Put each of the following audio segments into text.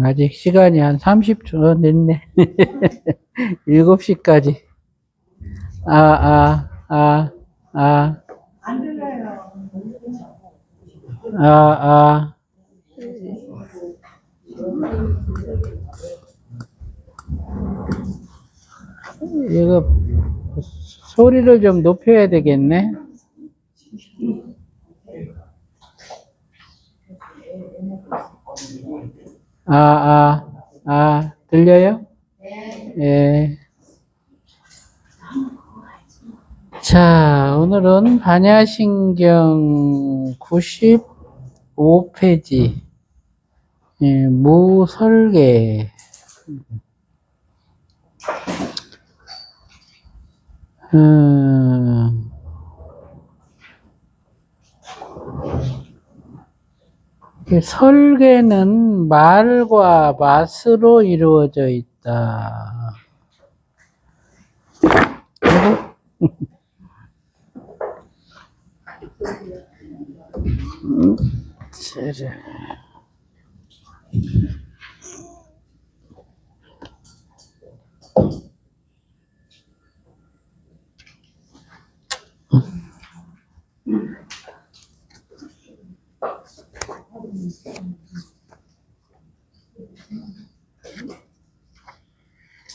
아직 시간이 한 30초 됐네. 7시까지. 아, 아, 아, 안 들려요. 아, 아. 이거 소리를 좀 높여야 되겠네. 들려요? 예. 자, 오늘은 반야신경 95페이지, 예, 무설계. 음, 설계는 말과 맛으로 이루어져 있다.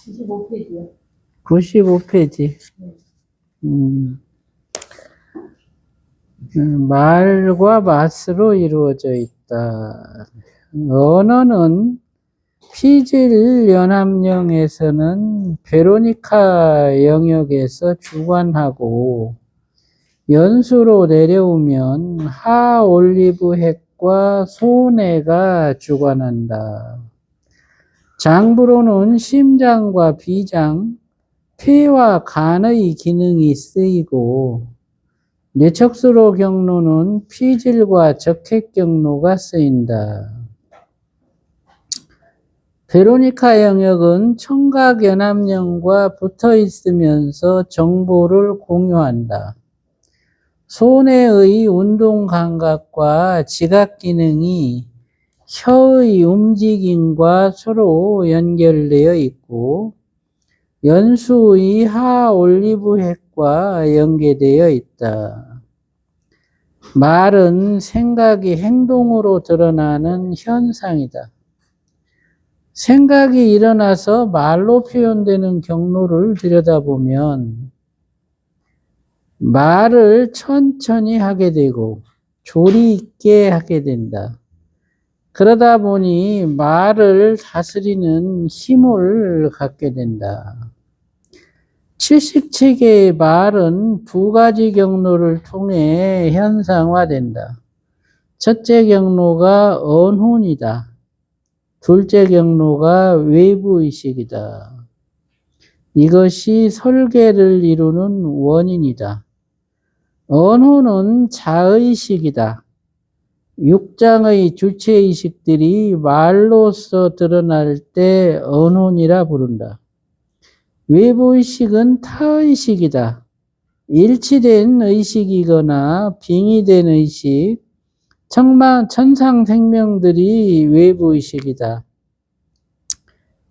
그리고, 25페이지요. 95페이지. 말과 맛으로 이루어져 있다. 언어는 피질 연합령에서는 베로니카 영역에서 주관하고 연수로 내려오면 하 올리브 핵과 소뇌가 주관한다. 장부로는 심장과 비장, 폐와 간의 기능이 쓰이고 뇌척수로 경로는 피질과 적혈 경로가 쓰인다. 베로니카 영역은 청각연합령과 붙어 있으면서 정보를 공유한다. 손의 운동 감각과 지각 기능이 혀의 움직임과 서로 연결되어 있고 연수의 하 올리브 핵과 연계되어 있다. 말은 생각이 행동으로 드러나는 현상이다. 생각이 일어나서 말로 표현되는 경로를 들여다보면 말을 천천히 하게 되고 조리 있게 하게 된다. 그러다 보니 말을 다스리는 힘을 갖게 된다. 77개의 말은 두 가지 경로를 통해 현상화된다. 첫째 경로가 언혼이다. 둘째 경로가 외부의식이다. 이것이 설계를 이루는 원인이다. 언혼은 자의식이다. 육장의 주체의식들이 말로써 드러날 때 언혼이라 부른다. 외부의식은 타의식이다. 일치된 의식이거나 빙의된 의식, 천상생명들이 외부의식이다.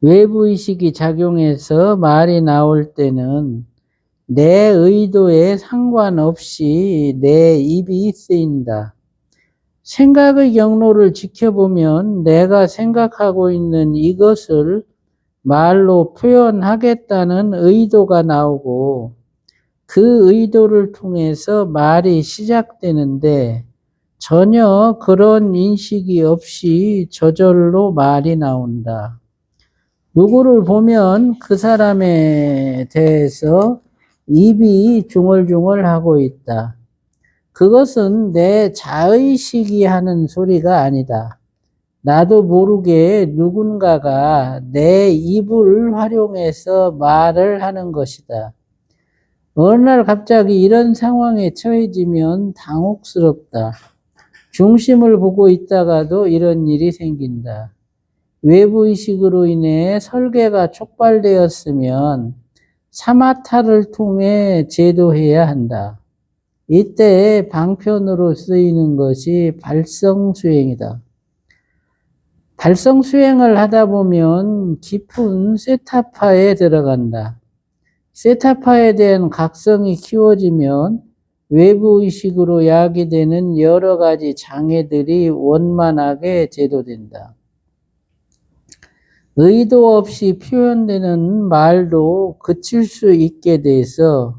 외부의식이 작용해서 말이 나올 때는 내 의도에 상관없이 내 입이 쓰인다. 생각의 경로를 지켜보면 내가 생각하고 있는 이것을 말로 표현하겠다는 의도가 나오고 그 의도를 통해서 말이 시작되는데 전혀 그런 인식이 없이 저절로 말이 나온다. 누구를 보면 그 사람에 대해서 입이 중얼중얼하고 있다. 그것은 내 자의식이 하는 소리가 아니다. 나도 모르게 누군가가 내 입을 활용해서 말을 하는 것이다. 어느 날 갑자기 이런 상황에 처해지면 당혹스럽다. 중심을 보고 있다가도 이런 일이 생긴다. 외부의식으로 인해 설계가 촉발되었으면 사마타를 통해 제도해야 한다. 이때 방편으로 쓰이는 것이 발성수행이다. 달성 수행을 하다 보면 깊은 세타파에 들어간다. 세타파에 대한 각성이 키워지면 외부 의식으로 야기되는 여러 가지 장애들이 원만하게 제도된다. 의도 없이 표현되는 말도 그칠 수 있게 돼서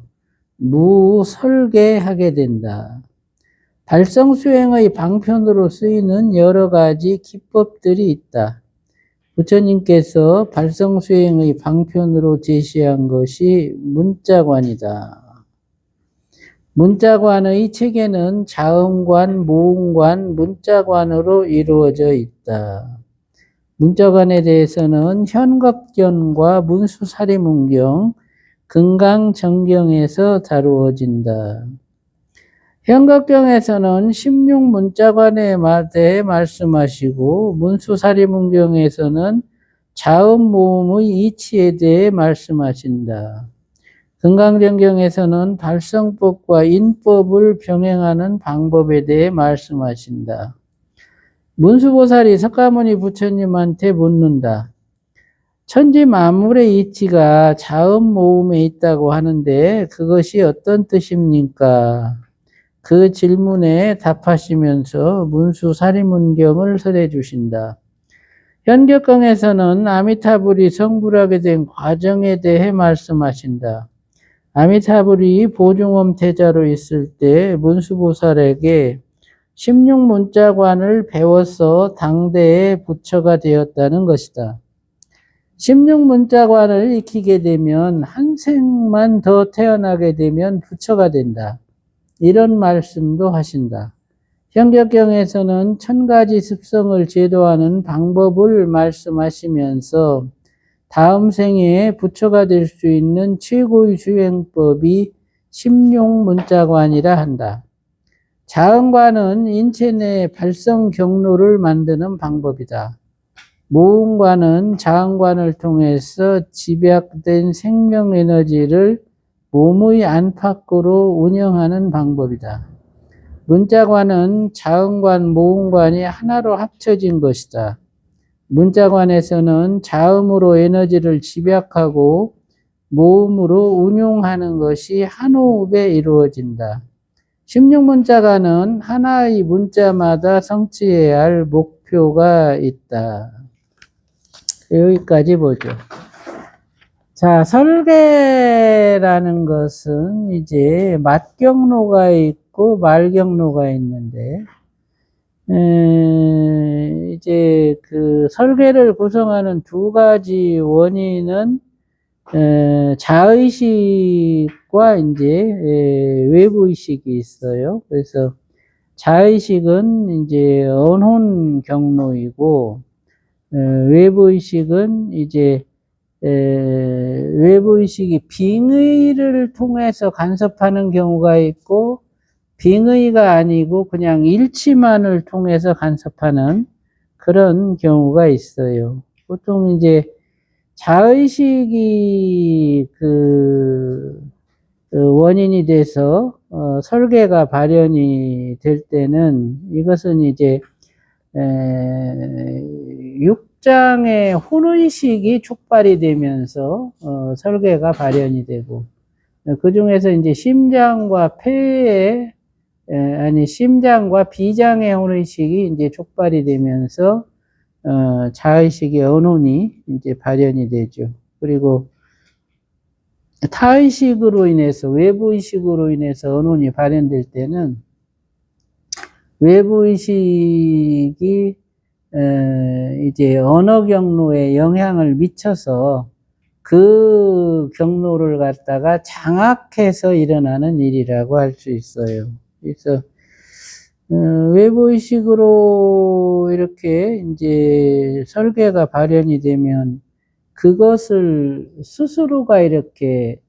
무설계하게 된다. 달성 수행의 방편으로 쓰이는 여러 가지 기법들이 있다. 부처님께서 달성 수행의 방편으로 제시한 것이 문자관이다. 문자관의 체계는 자음관, 모음관, 문자관으로 이루어져 있다. 문자관에 대해서는 현겁견과 문수사리문경, 금강정경에서 다루어진다. 현겁경에서는 16문자관에 대해 말씀하시고 문수사리문경에서는 자음, 모음의 이치에 대해 말씀하신다. 금강정경에서는 발성법과 인법을 병행하는 방법에 대해 말씀하신다. 문수보살이 석가모니 부처님한테 묻는다. 천지 만물의 이치가 자음, 모음에 있다고 하는데 그것이 어떤 뜻입니까? 그 질문에 답하시면서 문수사리문경을 설해 주신다. 현격경에서는 아미타불이 성불하게 된 과정에 대해 말씀하신다. 아미타불이 보중엄 태자로 있을 때 문수보살에게 16문자관을 배워서 당대의 부처가 되었다는 것이다. 16문자관을 익히게 되면 한 생만 더 태어나게 되면 부처가 된다. 이런 말씀도 하신다. 현격경에서는 1000가지 습성을 제도하는 방법을 말씀하시면서 다음 생에 부처가 될 수 있는 최고의 수행법이 16문자관이라 한다. 자음관은 인체 내 발성 경로를 만드는 방법이다. 모음관은 자음관을 통해서 집약된 생명 에너지를 몸의 안팎으로 운영하는 방법이다. 문자관은 자음관, 모음관이 하나로 합쳐진 것이다. 문자관에서는 자음으로 에너지를 집약하고 모음으로 운용하는 것이 한 호흡에 이루어진다. 16문자관은 하나의 문자마다 성취해야 할 목표가 있다. 여기까지 보죠. 자, 설계라는 것은 이제 맞경로가 있고 말경로가 있는데, 이제 그 설계를 구성하는 두 가지 원인은 자의식과 이제 외부의식이 있어요. 그래서 자의식은 이제 언혼 경로이고, 외부의식은 이제 외부의식이 빙의를 통해서 간섭하는 경우가 있고, 빙의가 아니고 그냥 일치만을 통해서 간섭하는 그런 경우가 있어요. 보통 이제 자의식이 그 원인이 돼서 설계가 발현이 될 때는 이것은 이제 육장의 혼의식이 촉발이 되면서 설계가 발현이 되고, 그 중에서 이제 심장과 폐에 심장과 비장의 혼의식이 이제 촉발이 되면서 자의식의 언혼이 이제 발현이 되죠. 그리고 타의식으로 인해서, 외부의식으로 인해서 언혼이 발현될 때는 외부의식이 이제 언어 경로에 영향을 미쳐서 그 경로를 갖다가 장악해서 일어나는 일이라고 할 수 있어요. 그래서 외부의식으로 이렇게 이제 설계가 발현이 되면 그것을 스스로가 이렇게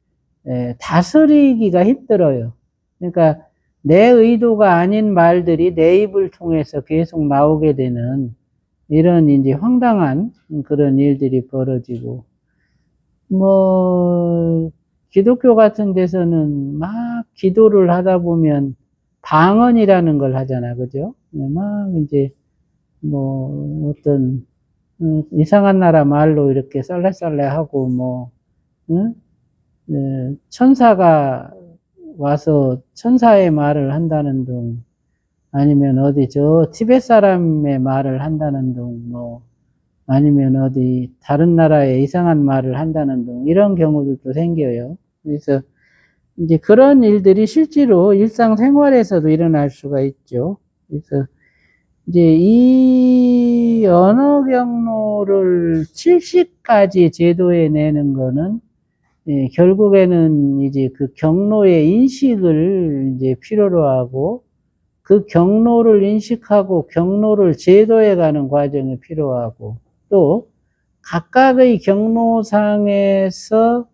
다스리기가 힘들어요. 그러니까 내 의도가 아닌 말들이 내 입을 통해서 계속 나오게 되는 이런 이제 황당한 그런 일들이 벌어지고, 뭐 기독교 같은 데서는 막 기도를 하다 보면 방언이라는 걸 하잖아, 그죠? 막 이제 뭐 어떤 이상한 나라 말로 이렇게 쌀래쌀래하고 뭐, 응? 천사가 와서 천사의 말을 한다는 둥, 아니면 어디 저 티벳 사람의 말을 한다는 둥, 뭐, 아니면 어디 다른 나라의 이상한 말을 한다는 둥, 이런 경우들도 생겨요. 그래서 이제 그런 일들이 실제로 일상생활에서도 일어날 수가 있죠. 그래서 이제 이 언어 경로를 70가지 제도에 내는 거는 결국에는 이제 그 경로의 인식을 이제 필요로 하고 그 경로를 인식하고 경로를 제도해 가는 과정이 필요하고 또 각각의 경로상에서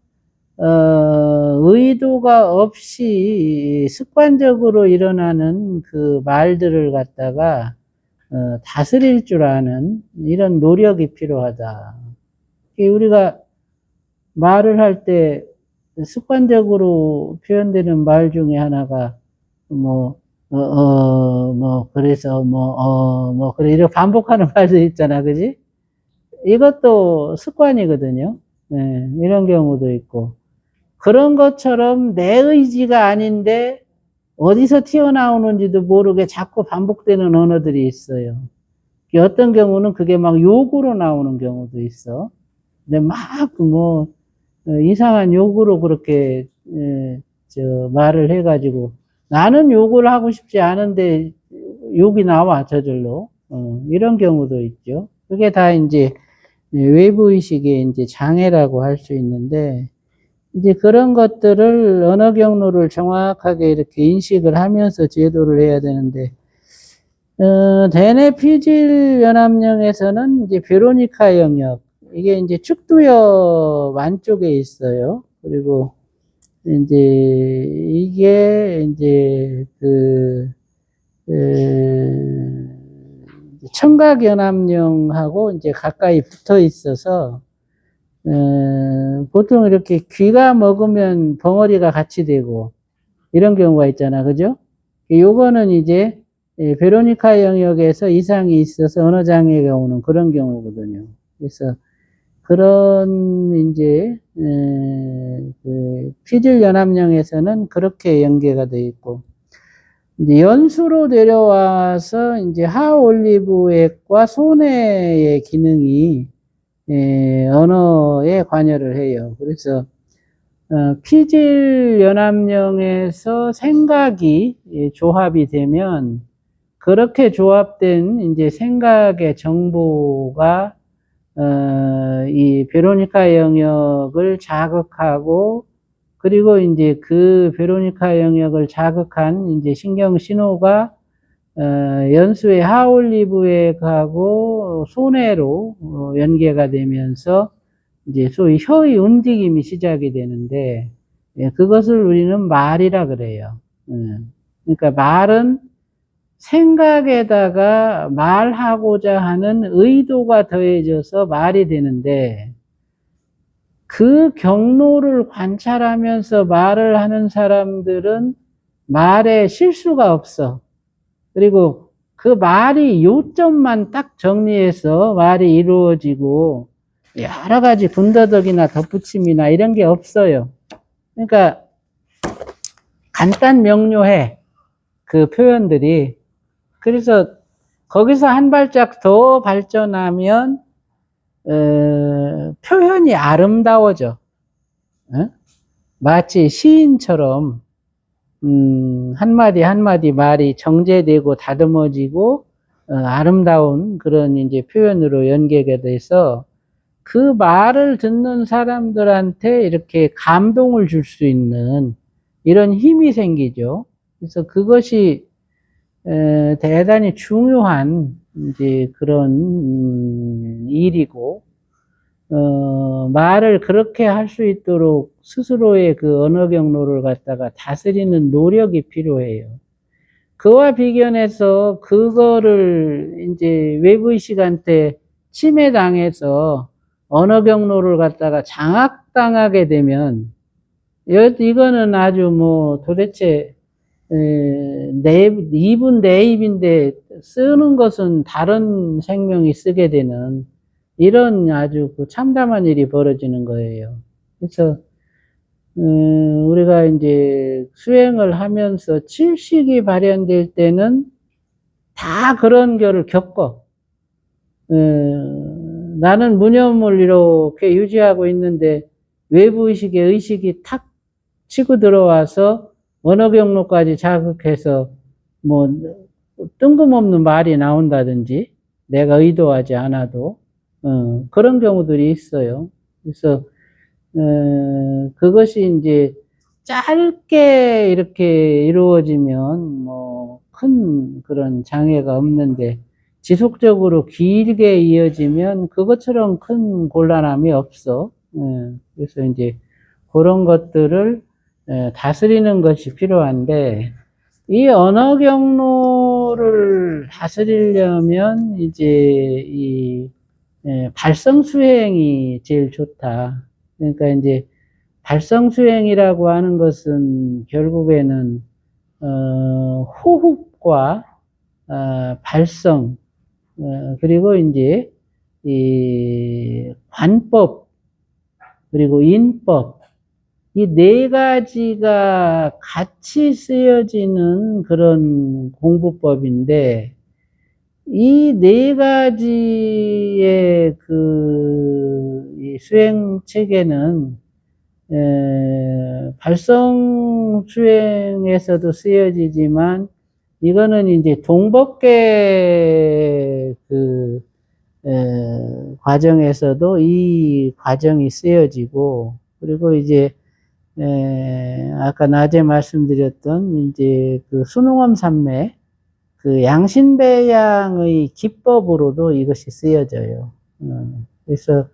의도가 없이 습관적으로 일어나는 그 말들을 갖다가 다스릴 줄 아는 이런 노력이 필요하다. 우리가 말을 할 때 습관적으로 표현되는 말 중에 하나가 뭐, 그래서 그래, 이렇게 반복하는 말들 있잖아, 그지? 이것도 습관이거든요. 네, 이런 경우도 있고. 그런 것처럼 내 의지가 아닌데 어디서 튀어나오는지도 모르게 자꾸 반복되는 언어들이 있어요. 어떤 경우는 그게 막 욕으로 나오는 경우도 있어. 근데 막 이상한 욕으로 그렇게 말을 해가지고 나는 욕을 하고 싶지 않은데 욕이 나와 저절로 이런 경우도 있죠. 그게 다 이제 외부 의식의 이제 장애라고 할 수 있는데 이제 그런 것들을 언어 경로를 정확하게 이렇게 인식을 하면서 제도를 해야 되는데 대뇌 피질 연합령에서는 이제 베로니카 영역 이게 이제 축두엽 안쪽에 있어요. 그리고 이제 이게 이제 청각연합령하고 이제 가까이 붙어 있어서 보통 이렇게 귀가 먹으면 벙어리가 같이 되고 이런 경우가 있잖아, 그죠? 요거는 이제 베로니카 영역에서 이상이 있어서 언어 장애가 오는 그런 경우거든요. 그래서 그런 이제 그 피질 연합령에서는 그렇게 연계가 돼 있고 이제 연수로 내려와서 이제 하올리브액과 소뇌의 기능이 언어에 관여를 해요. 그래서 피질 연합령에서 생각이 조합이 되면 그렇게 조합된 이제 생각의 정보가 이 베로니카 영역을 자극하고 그리고 이제 그 베로니카 영역을 자극한 이제 신경 신호가 연수의 하올리브액하고 소뇌로 연계가 되면서 이제 소위 혀의 움직임이 시작이 되는데 그것을 우리는 말이라 그래요. 그러니까 말은 생각에다가 말하고자 하는 의도가 더해져서 말이 되는데 그 경로를 관찰하면서 말을 하는 사람들은 말에 실수가 없어. 그리고 그 말이 요점만 딱 정리해서 말이 이루어지고 여러 가지 군더더기나 덧붙임이나 이런 게 없어요. 그러니까 간단 명료해. 그 표현들이. 그래서 거기서 한 발짝 더 발전하면 표현이 아름다워져. 마치 시인처럼 한마디 한마디 말이 정제되고 다듬어지고 아름다운 그런 이제 표현으로 연계가 돼서 그 말을 듣는 사람들한테 이렇게 감동을 줄 수 있는 이런 힘이 생기죠. 그래서 그것이 대단히 중요한 이제 그런 일이고 말을 그렇게 할 수 있도록 스스로의 그 언어 경로를 갖다가 다스리는 노력이 필요해요. 그와 비견해서 그거를 이제 외부의식한테 침해당해서 언어 경로를 갖다가 장악당하게 되면 이거는 아주 도대체 입은 내 입인데 쓰는 것은 다른 생명이 쓰게 되는 이런 아주 그 참담한 일이 벌어지는 거예요. 그래서 우리가 이제 수행을 하면서 칠식이 발현될 때는 다 그런 결을 겪어. 나는 무념을 이렇게 유지하고 있는데 외부 의식이 탁 치고 들어와서 언어 경로까지 자극해서 뭐 뜬금없는 말이 나온다든지 내가 의도하지 않아도 그런 경우들이 있어요. 그래서 그것이 이제 짧게 이렇게 이루어지면 뭐 큰 그런 장애가 없는데 지속적으로 길게 이어지면 그것처럼 큰 곤란함이 없어. 그래서 이제 그런 것들을 다스리는 것이 필요한데 이 언어 경로를 다스리려면 이제 이 발성 수행이 제일 좋다. 그러니까 이제 발성 수행이라고 하는 것은 결국에는 호흡과 발성 그리고 이제 이 관법 그리고 인법 이 네 가지가 같이 쓰여지는 그런 공부법인데 이 네 가지의 이 수행 체계는 발성 수행에서도 쓰여지지만 이거는 이제 동법계 과정에서도 이 과정이 쓰여지고 그리고 이제 아까 낮에 말씀드렸던 이제 그 순응엄 삼매 그 양신배양의 기법으로도 이것이 쓰여져요. 그래서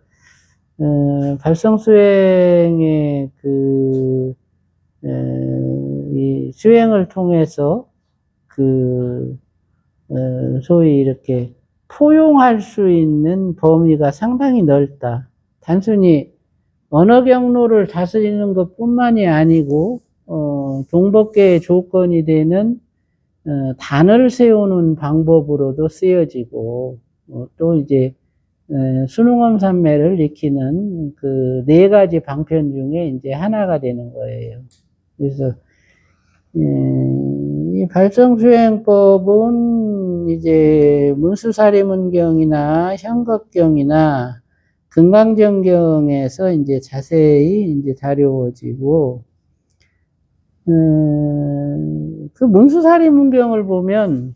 발성 수행의 이 수행을 통해서 소위 이렇게 포용할 수 있는 범위가 상당히 넓다. 단순히 언어 경로를 다스리는 것뿐만이 아니고 동법계의 조건이 되는 단을 세우는 방법으로도 쓰여지고 또 이제 순응엄 삼매를 익히는 그 네 가지 방편 중에 이제 하나가 되는 거예요. 그래서 이 발성수행법은 이제 문수사리문경이나 현겁경이나 금강정경에서 이제 자세히 이제 다루어지고, 그 문수사리문경을 보면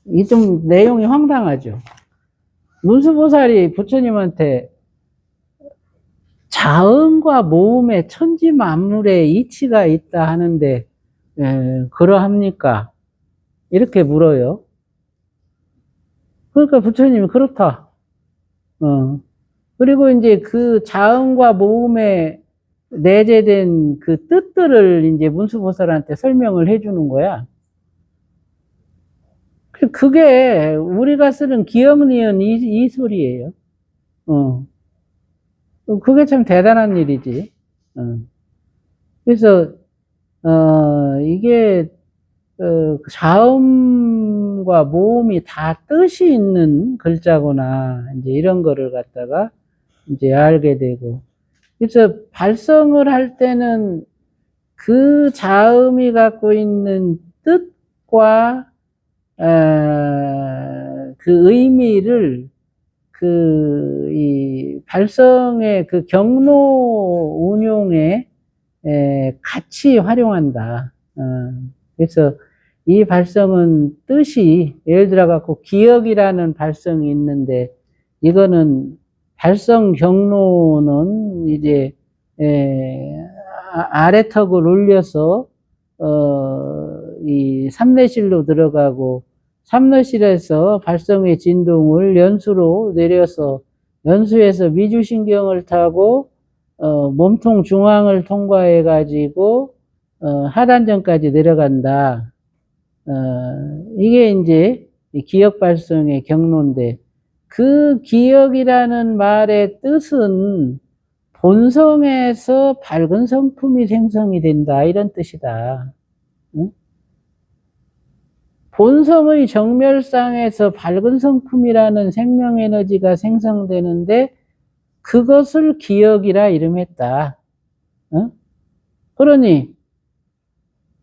이 좀 내용이 황당하죠. 문수보살이 부처님한테 자음과 모음의 천지 만물의 이치가 있다 하는데 그러합니까? 이렇게 물어요. 그러니까 부처님이 그렇다. 그리고 이제 그 자음과 모음에 내재된 그 뜻들을 이제 문수보살한테 설명을 해주는 거야. 그게 우리가 쓰는 기억니은 이 소리예요. 그게 참 대단한 일이지. 그래서 이게 자음과 모음이 다 뜻이 있는 글자구나 이제 이런 거를 갖다가 이제 알게 되고, 그래서 발성을 할 때는 그 자음이 갖고 있는 뜻과 그 의미를 이 발성의 그 경로 운용에 같이 활용한다. 그래서 이 발성은 뜻이 예를 들어 갖고 기억이라는 발성이 있는데 이거는 발성 경로는 이제 아래턱을 올려서 이 삼내실로 들어가고 삼내실에서 발성의 진동을 연수로 내려서 연수에서 미주신경을 타고 몸통 중앙을 통과해 가지고 하단전까지 내려간다. 이게 이제 기억 발성의 경로인데 그 기억이라는 말의 뜻은 본성에서 밝은 성품이 생성이 된다 이런 뜻이다. 응? 본성의 정멸상에서 밝은 성품이라는 생명에너지가 생성되는데 그것을 기억이라 이름했다. 어? 그러니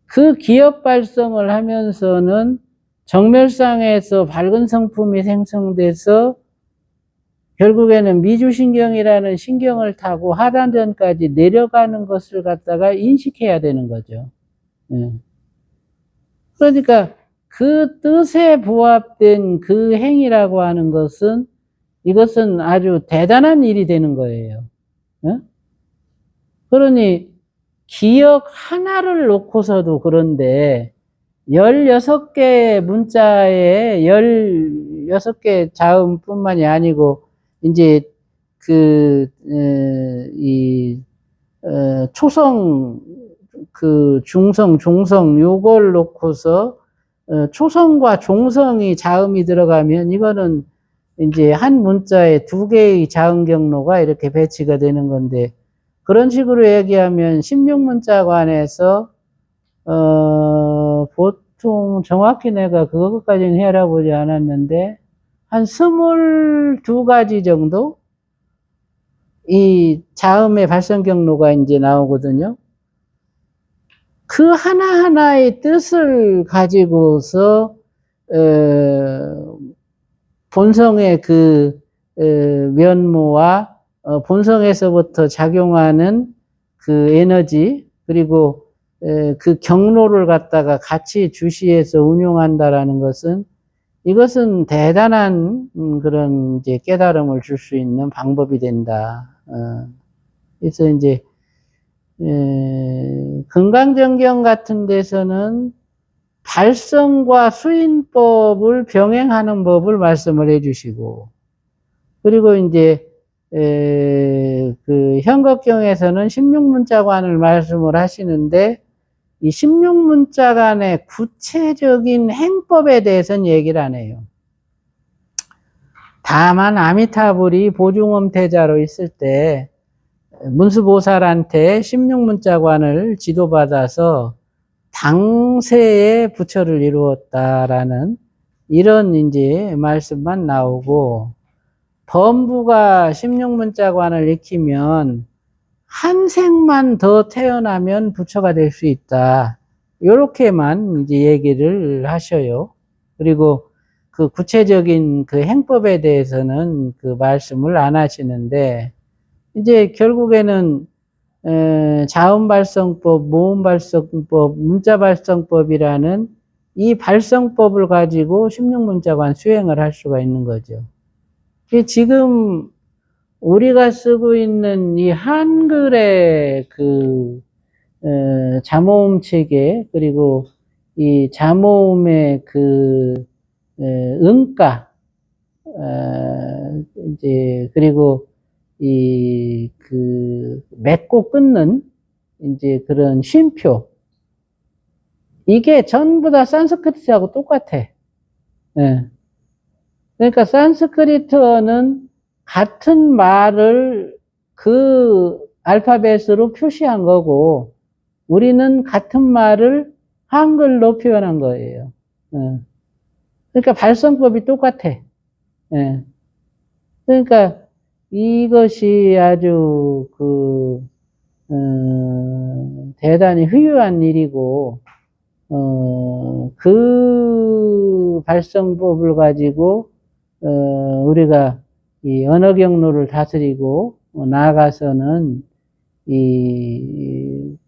그 기억 발성을 하면서는 정멸상에서 밝은 성품이 생성돼서 결국에는 미주신경이라는 신경을 타고 하단전까지 내려가는 것을 갖다가 인식해야 되는 거죠. 예. 그러니까 그 뜻에 부합된 그 행위라고 하는 것은 이것은 아주 대단한 일이 되는 거예요. 예? 그러니 기억 하나를 놓고서도 그런데 16개의 문자에 16개 자음뿐만이 아니고 이제 초성, 중성, 종성 요걸 놓고서 초성과 종성이 자음이 들어가면 이거는 이제 한 문자에 2개의 자음 경로가 이렇게 배치가 되는 건데 그런 식으로 얘기하면 16문자관에서 보통 정확히 내가 그것까지는 해알아보지 않았는데 한 22가지 정도 이 자음의 발성 경로가 이제 나오거든요. 그 하나하나의 뜻을 가지고서 본성의 그 면모와 본성에서부터 작용하는 그 에너지 그리고 그 경로를 갖다가 같이 주시해서 운용한다라는 것은 이것은 대단한 그런 이제 깨달음을 줄 수 있는 방법이 된다. 그래서 이제 금강정경 같은 데서는 발성과 수인법을 병행하는 법을 말씀을 해주시고 그리고 이제 그 현겁경에서는 16문자관을 말씀을 하시는데 이 16문자관의 구체적인 행법에 대해서는 얘기를 안 해요. 다만 아미타불이 보중엄태자로 있을 때 문수보살한테 16문자관을 지도받아서 당세에 부처를 이루었다라는 이런 이제 말씀만 나오고 범부가 16문자관을 익히면 한 생만 더 태어나면 부처가 될 수 있다. 요렇게만 이제 얘기를 하셔요. 그리고 그 구체적인 그 행법에 대해서는 그 말씀을 안 하시는데 이제 결국에는 자음발성법, 모음발성법, 문자발성법이라는 이 발성법을 가지고 16문자관 수행을 할 수가 있는 거죠. 지금 우리가 쓰고 있는 이 한글의 그 자모음 체계 그리고 이 자모음의 그 음가 이제 그리고 이 그 맺고 끊는 이제 그런 쉼표 이게 전부 다 산스크리트하고 똑같아. 예. 그러니까 산스크리트어는 같은 말을 그 알파벳으로 표시한 거고 우리는 같은 말을 한글로 표현한 거예요. 예. 그러니까 발성법이 똑같아. 예. 그러니까 이것이 아주 대단히 훌륭한 일이고 그 발성법을 가지고 우리가 이 언어 경로를 다스리고 나아가서는 이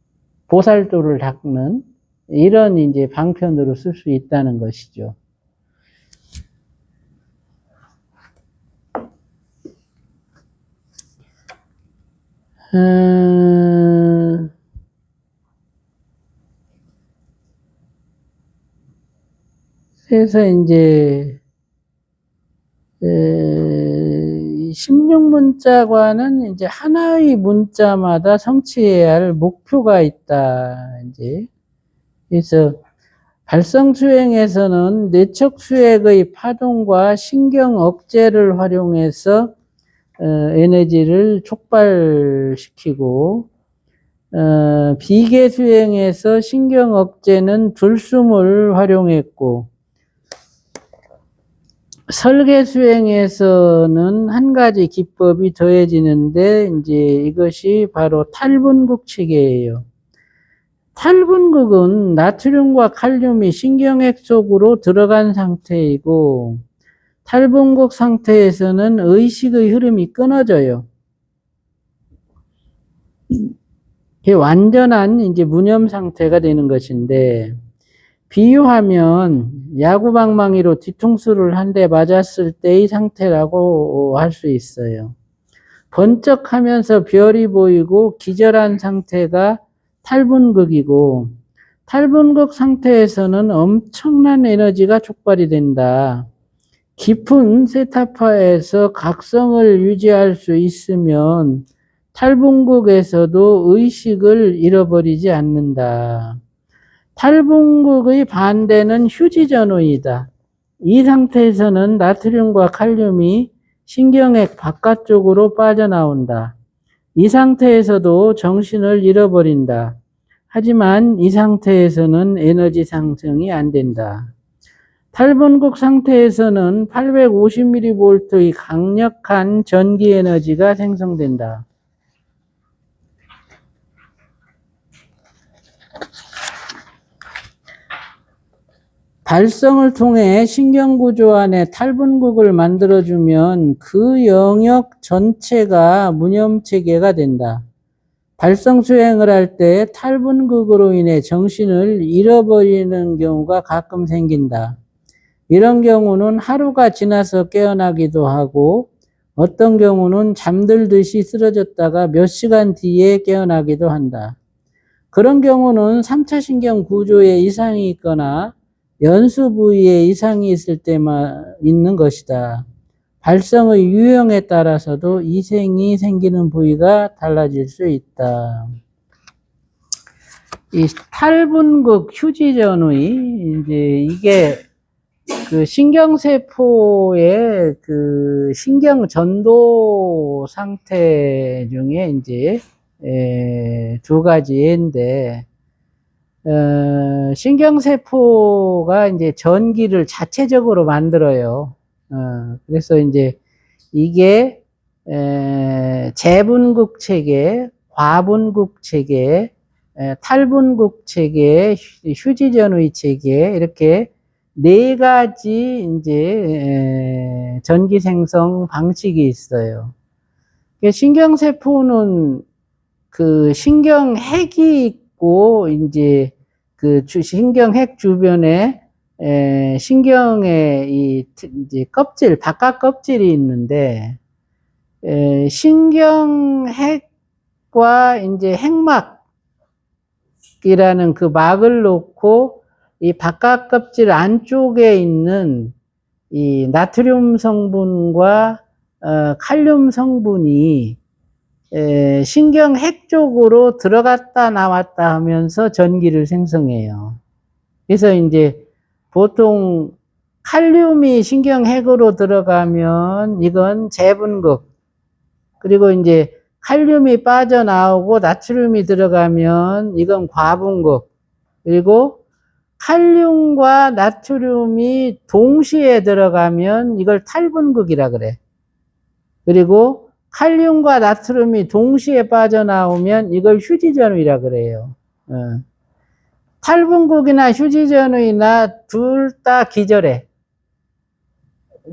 보살도를 닦는 이런 이제 방편으로 쓸 수 있다는 것이죠. 그래서 이제 16문자관은 이제 하나의 문자마다 성취해야 할 목표가 있다. 이제 그래서 발성 수행에서는 뇌척 수액의 파동과 신경 억제를 활용해서 에너지를 촉발시키고 비계 수행에서 신경 억제는 들숨을 활용했고 설계 수행에서는 한 가지 기법이 더해지는데, 이제 이것이 바로 탈분국 체계예요. 탈분국은 나트륨과 칼륨이 신경핵 속으로 들어간 상태이고, 탈분국 상태에서는 의식의 흐름이 끊어져요. 이게 완전한 이제 무념 상태가 되는 것인데, 비유하면 야구방망이로 뒤통수를 한 대 맞았을 때의 상태라고 할 수 있어요. 번쩍하면서 별이 보이고 기절한 상태가 탈분극이고, 탈분극 상태에서는 엄청난 에너지가 촉발이 된다. 깊은 세타파에서 각성을 유지할 수 있으면 탈분극에서도 의식을 잃어버리지 않는다. 탈분극의 반대는 휴지전후이다. 이 상태에서는 나트륨과 칼륨이 신경핵 바깥쪽으로 빠져나온다. 이 상태에서도 정신을 잃어버린다. 하지만 이 상태에서는 에너지 상승이 안 된다. 탈분극 상태에서는 850mV의 강력한 전기 에너지가 생성된다. 발성을 통해 신경구조 안에 탈분극을 만들어주면 그 영역 전체가 무념체계가 된다. 발성 수행을 할 때 탈분극으로 인해 정신을 잃어버리는 경우가 가끔 생긴다. 이런 경우는 하루가 지나서 깨어나기도 하고, 어떤 경우는 잠들듯이 쓰러졌다가 몇 시간 뒤에 깨어나기도 한다. 그런 경우는 3차 신경 구조에 이상이 있거나 연수 부위에 이상이 있을 때만 있는 것이다. 발성의 유형에 따라서도 이생이 생기는 부위가 달라질 수 있다. 이 탈분극 휴지전의 이제 이게 그 신경세포의 그 신경 전도 상태 중에 이제 두 가지 예인데, 신경세포가 이제 전기를 자체적으로 만들어요. 그래서 이제 이게, 재분극 체계, 과분극 체계, 탈분극 체계, 휴지전의 체계, 이렇게 네 가지 이제, 전기 생성 방식이 있어요. 신경세포는 그 신경핵이 있고, 이제 그 신경핵 주변에 신경의 이제 껍질, 바깥 껍질이 있는데, 신경핵과 이제 핵막이라는 그 막을 놓고 이 바깥 껍질 안쪽에 있는 이 나트륨 성분과 칼륨 성분이 신경핵 쪽으로 들어갔다 나왔다 하면서 전기를 생성해요. 그래서 이제 보통 칼륨이 신경핵으로 들어가면 이건 재분극, 그리고 이제 칼륨이 빠져나오고 나트륨이 들어가면 이건 과분극, 그리고 칼륨과 나트륨이 동시에 들어가면 이걸 탈분극이라 그래. 그리고 칼륨과 나트륨이 동시에 빠져나오면 이걸 휴지전의라 그래요. 탈분극이나 휴지전의나 둘 다 기절해.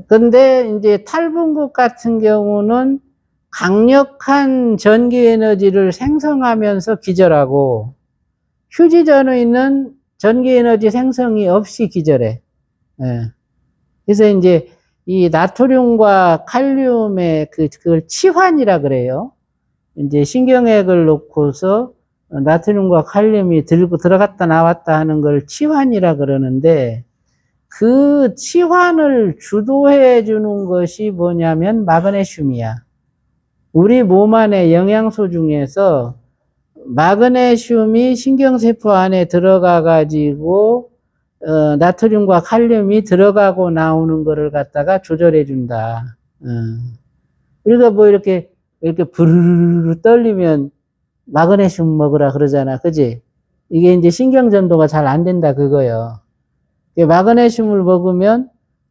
근데 이제 탈분극 같은 경우는 강력한 전기 에너지를 생성하면서 기절하고, 휴지전의는 전기 에너지 생성이 없이 기절해. 그래서 이제 이 나트륨과 칼륨의 그걸 치환이라 그래요. 이제 신경핵을 놓고서 나트륨과 칼륨이 들어갔다 나왔다 하는 걸 치환이라 그러는데, 그 치환을 주도해 주는 것이 뭐냐면 마그네슘이야. 우리 몸 안의 영양소 중에서 마그네슘이 신경세포 안에 들어가 가지고 나트륨과 칼륨이 들어가고 나오는 거를 갖다가 조절해 준다. 우리가 뭐 이렇게 부르르르 떨리면 마그네슘 먹으라 그러잖아. 그지? 이게 이제 신경전도가 잘 안 된다 그거요. 마그네슘을 먹으면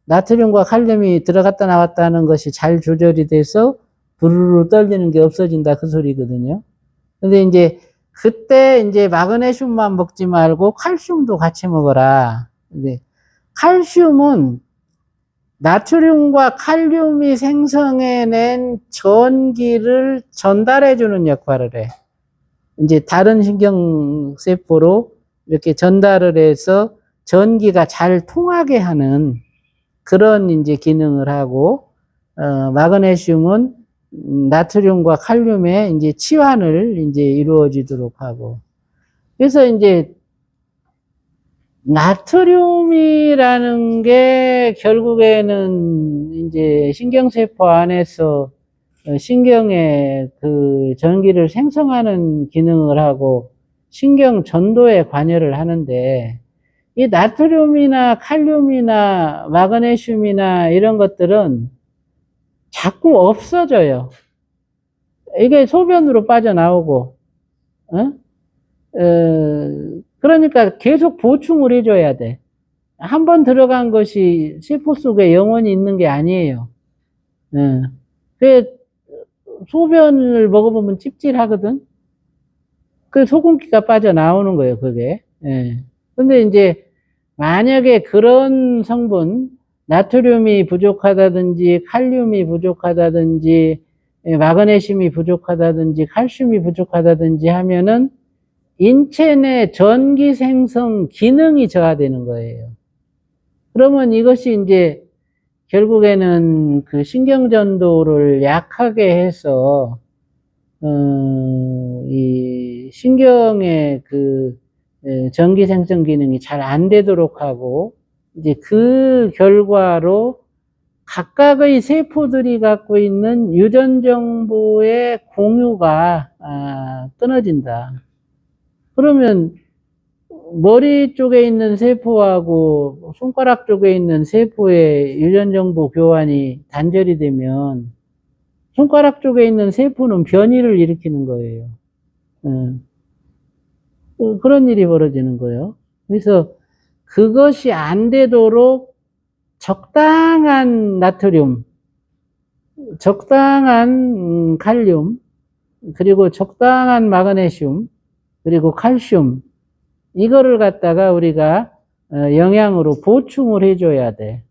나트륨과 칼륨이 들어갔다 나왔다 하는 것이 잘 조절이 돼서 부르르 떨리는 게 없어진다 그 소리거든요. 근데 이제 그때 이제 마그네슘만 먹지 말고 칼슘도 같이 먹어라. 근데 칼슘은 나트륨과 칼륨이 생성해낸 전기를 전달해주는 역할을 해. 이제 다른 신경세포로 이렇게 전달을 해서 전기가 잘 통하게 하는 그런 이제 기능을 하고, 마그네슘은 나트륨과 칼륨의 이제 치환을 이제 이루어지도록 하고. 그래서 이제 나트륨이라는 게 결국에는 이제 신경세포 안에서 신경의 그 전기를 생성하는 기능을 하고 신경 전도에 관여를 하는데, 이 나트륨이나 칼륨이나 마그네슘이나 이런 것들은 자꾸 없어져요. 이게 소변으로 빠져나오고, 그러니까 계속 보충을 해줘야 돼. 한 번 들어간 것이 세포 속에 영원히 있는 게 아니에요. 그 소변을 먹어보면 찝찝하거든. 그 소금기가 빠져나오는 거예요, 그게. 근데 이제 만약에 그런 성분, 나트륨이 부족하다든지 칼륨이 부족하다든지 마그네슘이 부족하다든지 칼슘이 부족하다든지 하면은 인체 내 전기 생성 기능이 저하되는 거예요. 그러면 이것이 이제 결국에는 그 신경전도를 약하게 해서 이 신경의 그 전기 생성 기능이 잘 안 되도록 하고, 이제 그 결과로 각각의 세포들이 갖고 있는 유전 정보의 공유가 끊어진다. 그러면 머리 쪽에 있는 세포하고 손가락 쪽에 있는 세포의 유전 정보 교환이 단절이 되면 손가락 쪽에 있는 세포는 변이를 일으키는 거예요. 그런 일이 벌어지는 거예요. 그래서 그것이 안 되도록 적당한 나트륨, 적당한 칼륨, 그리고 적당한 마그네슘, 그리고 칼슘, 이거를 갖다가 우리가 영양으로 보충을 해줘야 돼.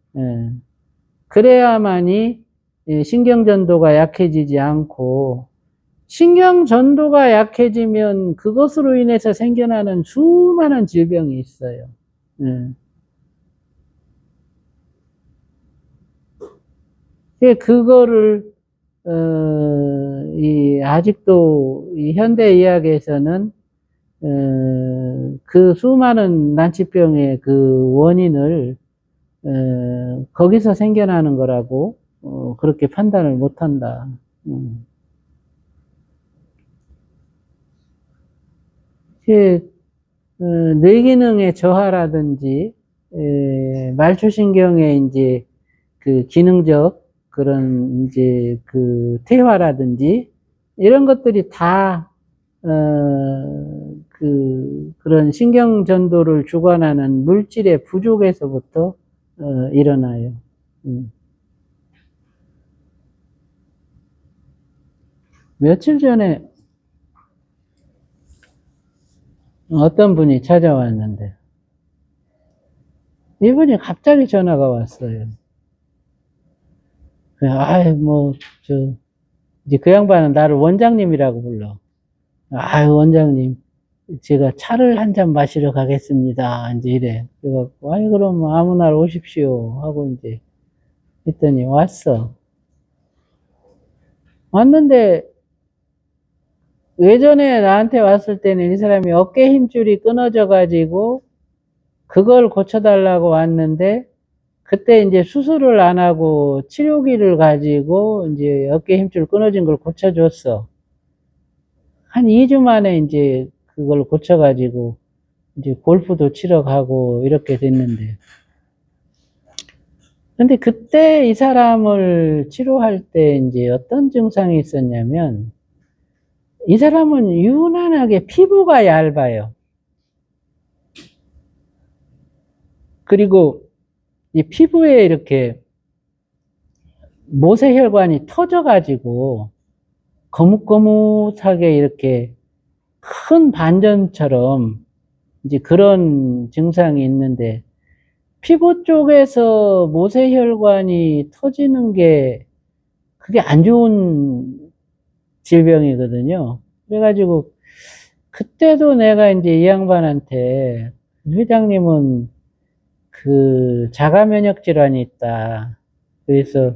그래야만이 신경전도가 약해지지 않고, 신경전도가 약해지면 그것으로 인해서 생겨나는 수많은 질병이 있어요. 그거를 아직도 이 현대의학에서는 그 수많은 난치병의 그 원인을 거기서 생겨나는 거라고 그렇게 판단을 못한다. 뇌기능의 저하라든지 말초신경의 이제 그 기능적 그런 이제 그 퇴화라든지 이런 것들이 다 그런 신경 전도를 주관하는 물질의 부족에서부터 일어나요. 며칠 전에 어떤 분이 찾아왔는데, 이분이 갑자기 전화가 왔어요. 이제 그 양반은 나를 원장님이라고 불러. 원장님, 제가 차를 한 잔 마시러 가겠습니다. 이제 이래. 그래갖고, 그럼 아무 날 오십시오. 하고 이제, 했더니 왔어. 왔는데, 예전에 나한테 왔을 때는 이 사람이 어깨 힘줄이 끊어져가지고, 그걸 고쳐달라고 왔는데, 그때 이제 수술을 안 하고 치료기를 가지고 이제 어깨 힘줄 끊어진 걸 고쳐줬어. 한 2주 만에 이제 그걸 고쳐가지고 이제 골프도 치러 가고 이렇게 됐는데. 근데 그때 이 사람을 치료할 때 이제 어떤 증상이 있었냐면, 이 사람은 유난하게 피부가 얇아요. 그리고 이 피부에 이렇게 모세혈관이 터져가지고 거뭇거뭇하게 이렇게 큰 반전처럼 이제 그런 증상이 있는데, 피부 쪽에서 모세혈관이 터지는 게 그게 안 좋은 질병이거든요. 그래가지고 그때도 내가 이제 이 양반한테, 회장님은 그 자가 면역 질환이 있다. 그래서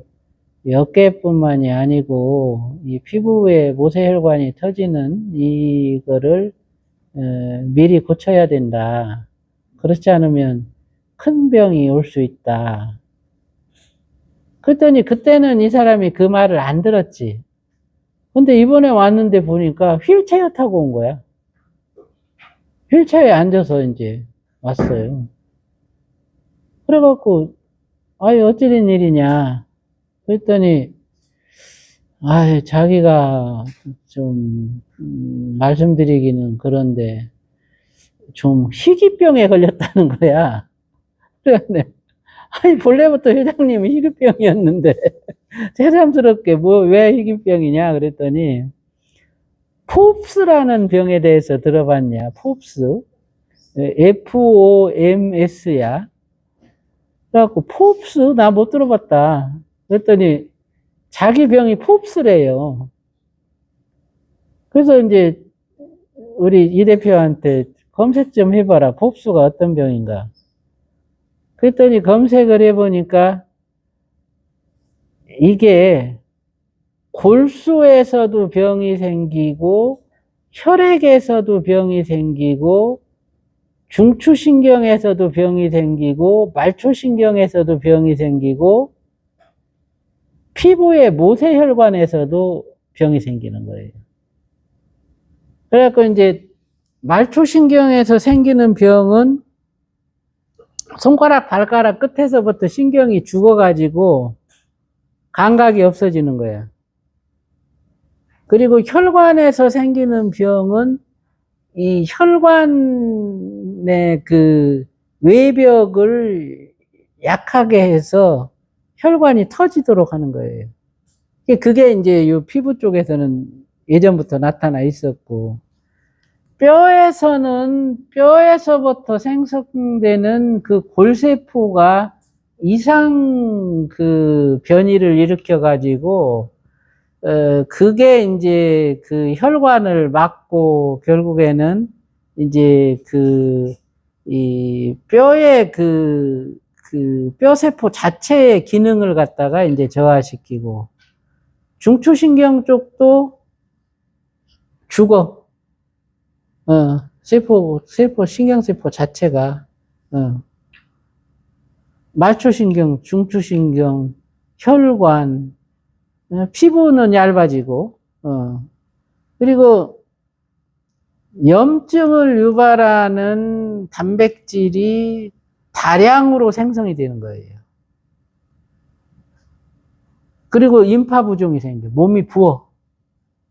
어깨뿐만이 아니고 이 피부에 모세혈관이 터지는 이거를 미리 고쳐야 된다. 그렇지 않으면 큰 병이 올 수 있다. 그랬더니 그때는 이 사람이 그 말을 안 들었지. 근데 이번에 왔는데 보니까 휠체어 타고 온 거야. 휠체어에 앉아서 이제 왔어요. 그래갖고, 아이, 어찌된 일이냐. 그랬더니, 아이, 자기가 좀, 말씀드리기는 그런데, 좀 희귀병에 걸렸다는 거야. 그래, 아니, 본래부터 회장님이 희귀병이었는데, 새삼스럽게, 왜 희귀병이냐? 그랬더니, 포흡스라는 병에 대해서 들어봤냐? 포흡스. FOMS야. 그래갖고, 포흡스? 나 못 들어봤다. 그랬더니, 자기 병이 포흡스래요. 그래서 이제, 우리 이 대표한테 검색 좀 해봐라. 포흡스가 어떤 병인가. 그랬더니 검색을 해보니까, 이게 골수에서도 병이 생기고, 혈액에서도 병이 생기고, 중추신경에서도 병이 생기고, 말초신경에서도 병이 생기고, 피부의 모세혈관에서도 병이 생기는 거예요. 그래갖고 이제 말초신경에서 생기는 병은 손가락, 발가락 끝에서부터 신경이 죽어가지고 감각이 없어지는 거야. 그리고 혈관에서 생기는 병은 이 혈관의 그 외벽을 약하게 해서 혈관이 터지도록 하는 거예요. 그게 이제 이 피부 쪽에서는 예전부터 나타나 있었고, 뼈에서부터 생성되는 그 골세포가 이상 그 변이를 일으켜가지고, 그게 이제 그 혈관을 막고 결국에는 이제 이 뼈의 그 뼈세포 자체의 기능을 갖다가 이제 저하시키고, 중추신경 쪽도 죽어. 신경세포 자체가, 말초신경, 중추신경, 혈관, 피부는 얇아지고, 그리고 염증을 유발하는 단백질이 다량으로 생성이 되는 거예요. 그리고 임파부종이 생겨. 몸이 부어.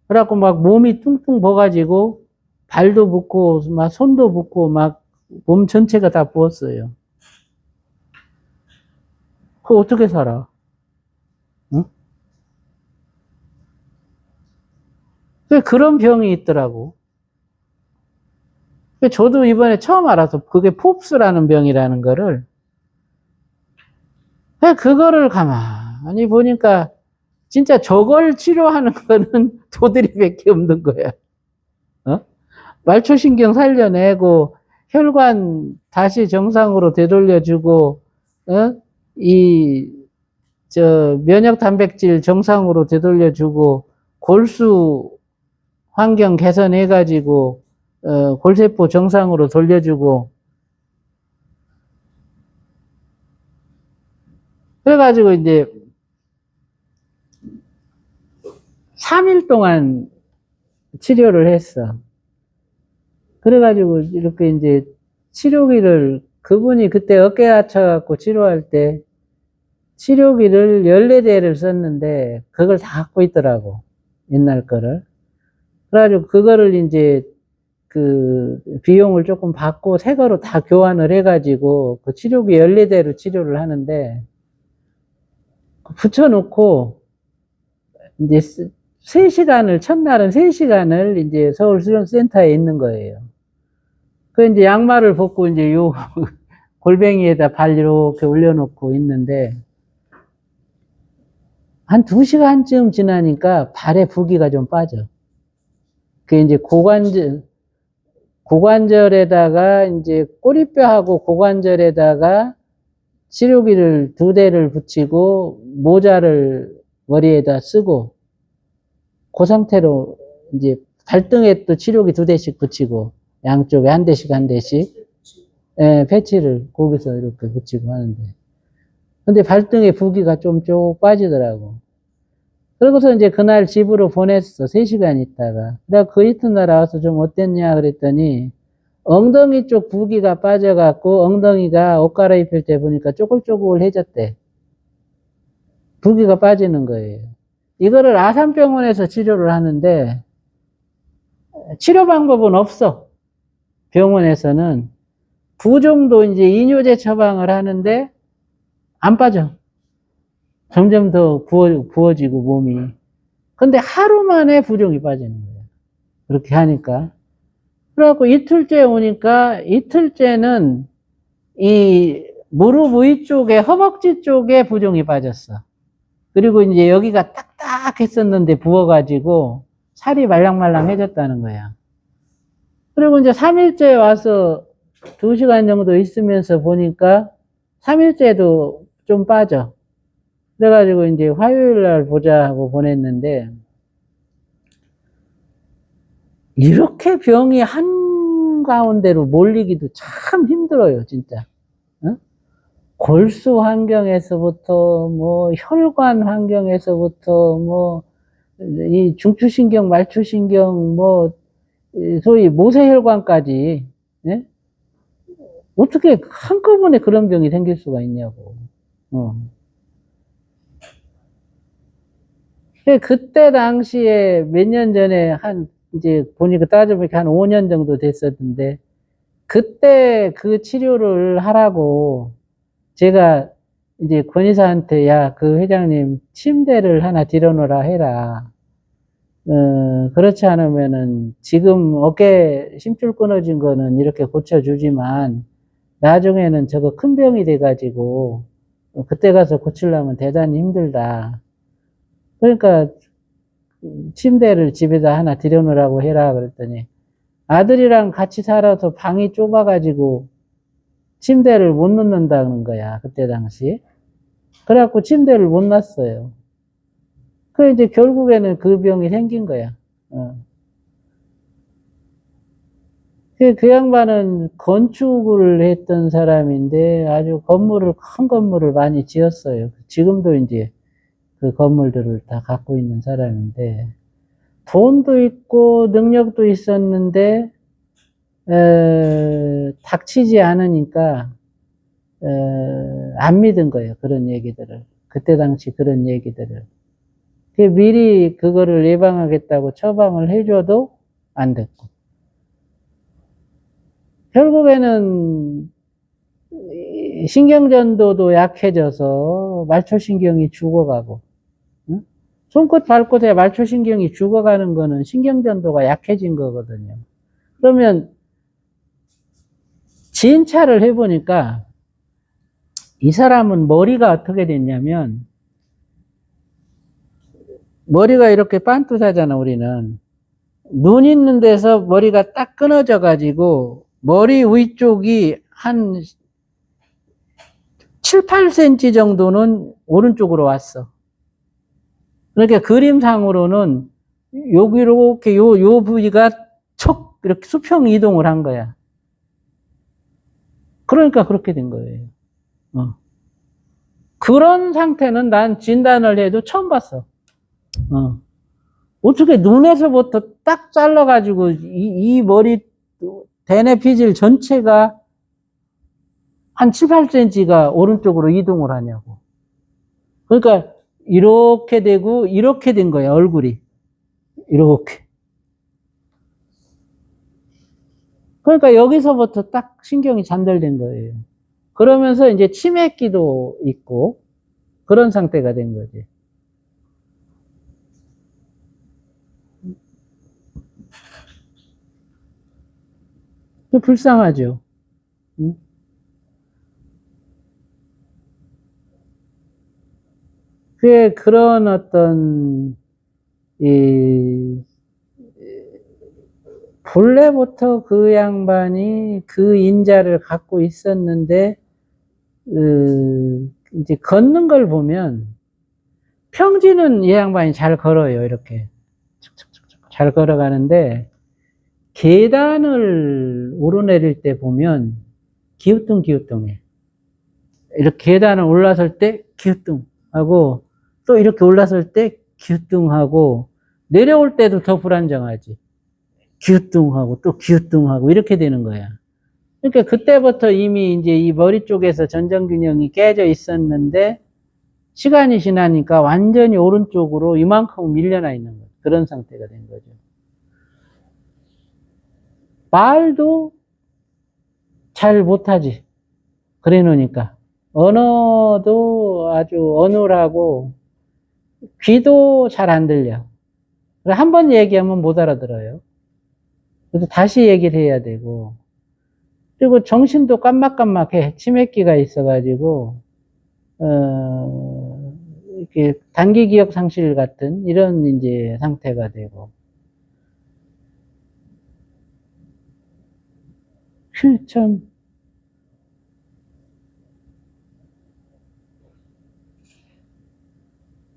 그래갖고 막 몸이 뚱뚱 부어가지고 발도 붓고 막 손도 붓고 막 몸 전체가 다 부었어요. 그거 어떻게 살아? 응? 그런 병이 있더라고. 저도 이번에 처음 알아서 그게 포흡스라는 병이라는 거를, 그거를 가만히 보니까 진짜 저걸 치료하는 거는 도드리밖에 없는 거야. 말초신경 살려내고 혈관 다시 정상으로 되돌려주고, 면역 단백질 정상으로 되돌려주고, 골수 환경 개선해가지고, 골세포 정상으로 돌려주고, 그래가지고 이제 3일 동안 치료를 했어. 그래가지고 이렇게 이제 치료기를, 그분이 그때 어깨 다쳐갖고 치료할 때 치료기를 14대를 썼는데 그걸 다 갖고 있더라고. 옛날 거를. 그래가지고 그거를 이제 그 비용을 조금 받고 새 거로 다 교환을 해가지고 그 치료기 연례대로 치료를 하는데 붙여놓고 이제 3시간을 첫날은 3시간을 이제 서울 수련센터에 있는 거예요. 그 이제 양말을 벗고 이제 요 골뱅이에다 발 이렇게 올려놓고 있는데 한 2시간쯤 지나니까 발에 부기가 좀 빠져. 그 이제 고관절에다가 이제 꼬리뼈하고 고관절에다가 치료기를 2대를 붙이고 모자를 머리에다 쓰고 그 상태로 이제 발등에 또 치료기 2대씩 붙이고 양쪽에 1대씩 1대씩 예, 패치를 거기서 이렇게 붙이고 하는데 근데 발등에 부기가 좀 쭉 빠지더라고. 그러고서 이제 그날 집으로 보냈어. 3시간 있다가. 내가 그 이튿날 와서 좀 어땠냐 그랬더니 엉덩이 쪽 부기가 빠져갖고 엉덩이가 옷 갈아입힐 때 보니까 쪼글쪼글해졌대. 부기가 빠지는 거예요. 이거를 아산병원에서 치료를 하는데 치료 방법은 없어. 병원에서는 부종도 이제 이뇨제 처방을 하는데 안 빠져. 점점 더 부어지고 몸이. 근데 하루 만에 부종이 빠지는 거예요. 그렇게 하니까. 그래갖고 이틀째 오니까 이틀째는 이 무릎 위쪽에 허벅지 쪽에 부종이 빠졌어. 그리고 이제 여기가 딱딱했었는데 부어가지고 살이 말랑말랑해졌다는 거야. 그리고 이제 3일째 와서 2시간 정도 있으면서 보니까 3일째도 좀 빠져. 그래가지고 이제 화요일 날 보자 하고 보냈는데 이렇게 병이 한가운데로 몰리기도 참 힘들어요, 진짜. 어? 골수 환경에서부터 뭐 혈관 환경에서부터 뭐 이 중추신경, 말초신경 뭐 소위 모세혈관까지 예? 어떻게 한꺼번에 그런 병이 생길 수가 있냐고. 그때 당시에 몇 년 전에 이제 보니까 따져보니까 한 5년 정도 됐었는데, 그때 그 치료를 하라고 제가 이제 권의사한테, 야, 그 회장님 침대를 하나 들여놓으라 해라. 그렇지 않으면은 지금 어깨 심줄 끊어진 거는 이렇게 고쳐주지만, 나중에는 저거 큰 병이 돼가지고, 그때 가서 고치려면 대단히 힘들다. 그러니까 침대를 집에다 하나 들여놓으라고 해라 그랬더니 아들이랑 같이 살아서 방이 좁아가지고 침대를 못 놓는다는 거야, 그때 당시. 그래갖고 침대를 못 놨어요. 그 이제 결국에는 그 병이 생긴 거야. 그 양반은 건축을 했던 사람인데 아주 큰 건물을 많이 지었어요. 지금도 이제 그 건물들을 다 갖고 있는 사람인데 돈도 있고 능력도 있었는데 닥치지 않으니까 안 믿은 거예요. 그런 얘기들을. 그때 당시 그런 얘기들을. 미리 그거를 예방하겠다고 처방을 해줘도 안 됐고. 결국에는 신경전도도 약해져서 말초신경이 죽어가고, 응? 손끝 발끝에 말초신경이 죽어가는 거는 신경전도가 약해진 거거든요. 그러면 진찰을 해보니까 이 사람은 머리가 어떻게 됐냐면, 머리가 이렇게 반듯하잖아, 우리는. 눈 있는 데서 머리가 딱 끊어져 가지고 머리 위쪽이 한 7, 8cm 정도는 오른쪽으로 왔어. 그러니까 그림상으로는 여기로 이렇게 요 부위가 척 이렇게 수평 이동을 한 거야. 그러니까 그렇게 된 거예요. 그런 상태는 난 진단을 해도 처음 봤어. 어떻게 눈에서부터 딱 잘라가지고 이 머리 대뇌 피질 전체가 한 7, 8cm가 오른쪽으로 이동을 하냐고. 그러니까 이렇게 되고 이렇게 된 거야, 얼굴이. 이렇게. 그러니까 여기서부터 딱 신경이 전달된 거예요. 그러면서 이제 치매기도 있고 그런 상태가 된 거지. 불쌍하죠. 응? 그런 어떤 이 본래부터 그 양반이 그 인자를 갖고 있었는데 이제 걷는 걸 보면 평지는 이 양반이 잘 걸어요. 이렇게 잘 걸어가는데 계단을 오르내릴 때 보면 기우뚱기우뚱해. 이렇게 계단을 올라설 때 기우뚱하고 또 이렇게 올라설 때 기우뚱하고 내려올 때도 더 불안정하지. 기우뚱하고 또 기우뚱하고 이렇게 되는 거야. 그러니까 그때부터 이미 이제 이 머리 쪽에서 전정균형이 깨져 있었는데 시간이 지나니까 완전히 오른쪽으로 이만큼 밀려나 있는 거예요. 그런 상태가 된 거죠. 말도 잘 못하지. 그래 놓으니까. 언어도 아주 어눌하고 귀도 잘 안 들려. 한 번 얘기하면 못 알아들어요. 그래서 다시 얘기를 해야 되고. 그리고 정신도 깜막깜막해. 치매기가 있어가지고, 이렇게 단기 기억 상실 같은 이런 이제 상태가 되고. 참,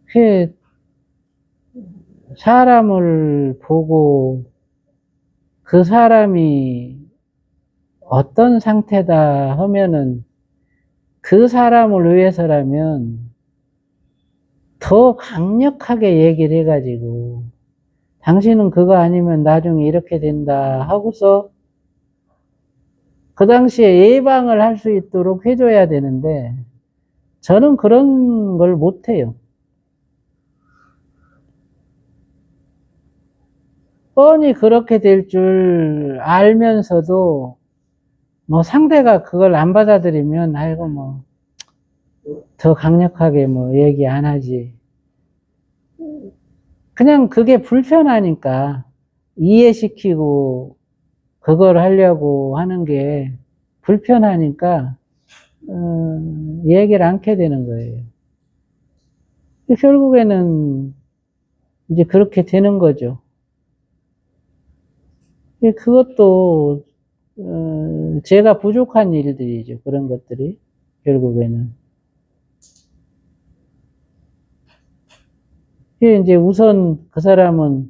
그 사람을 보고 그 사람이 어떤 상태다 하면은 그 사람을 위해서라면 더 강력하게 얘기를 해가지고 당신은 그거 아니면 나중에 이렇게 된다 하고서 그 당시에 예방을 할 수 있도록 해줘야 되는데 저는 그런 걸 못해요. 뻔히 그렇게 될 줄 알면서도 뭐 상대가 그걸 안 받아들이면 아이고 뭐 더 강력하게 뭐 얘기 안 하지. 그냥 그게 불편하니까 이해시키고 그걸 하려고 하는 게 불편하니까 얘기를 않게 되는 거예요. 결국에는 이제 그렇게 되는 거죠. 그것도 제가 부족한 일들이죠. 그런 것들이 결국에는. 이제 우선 그 사람은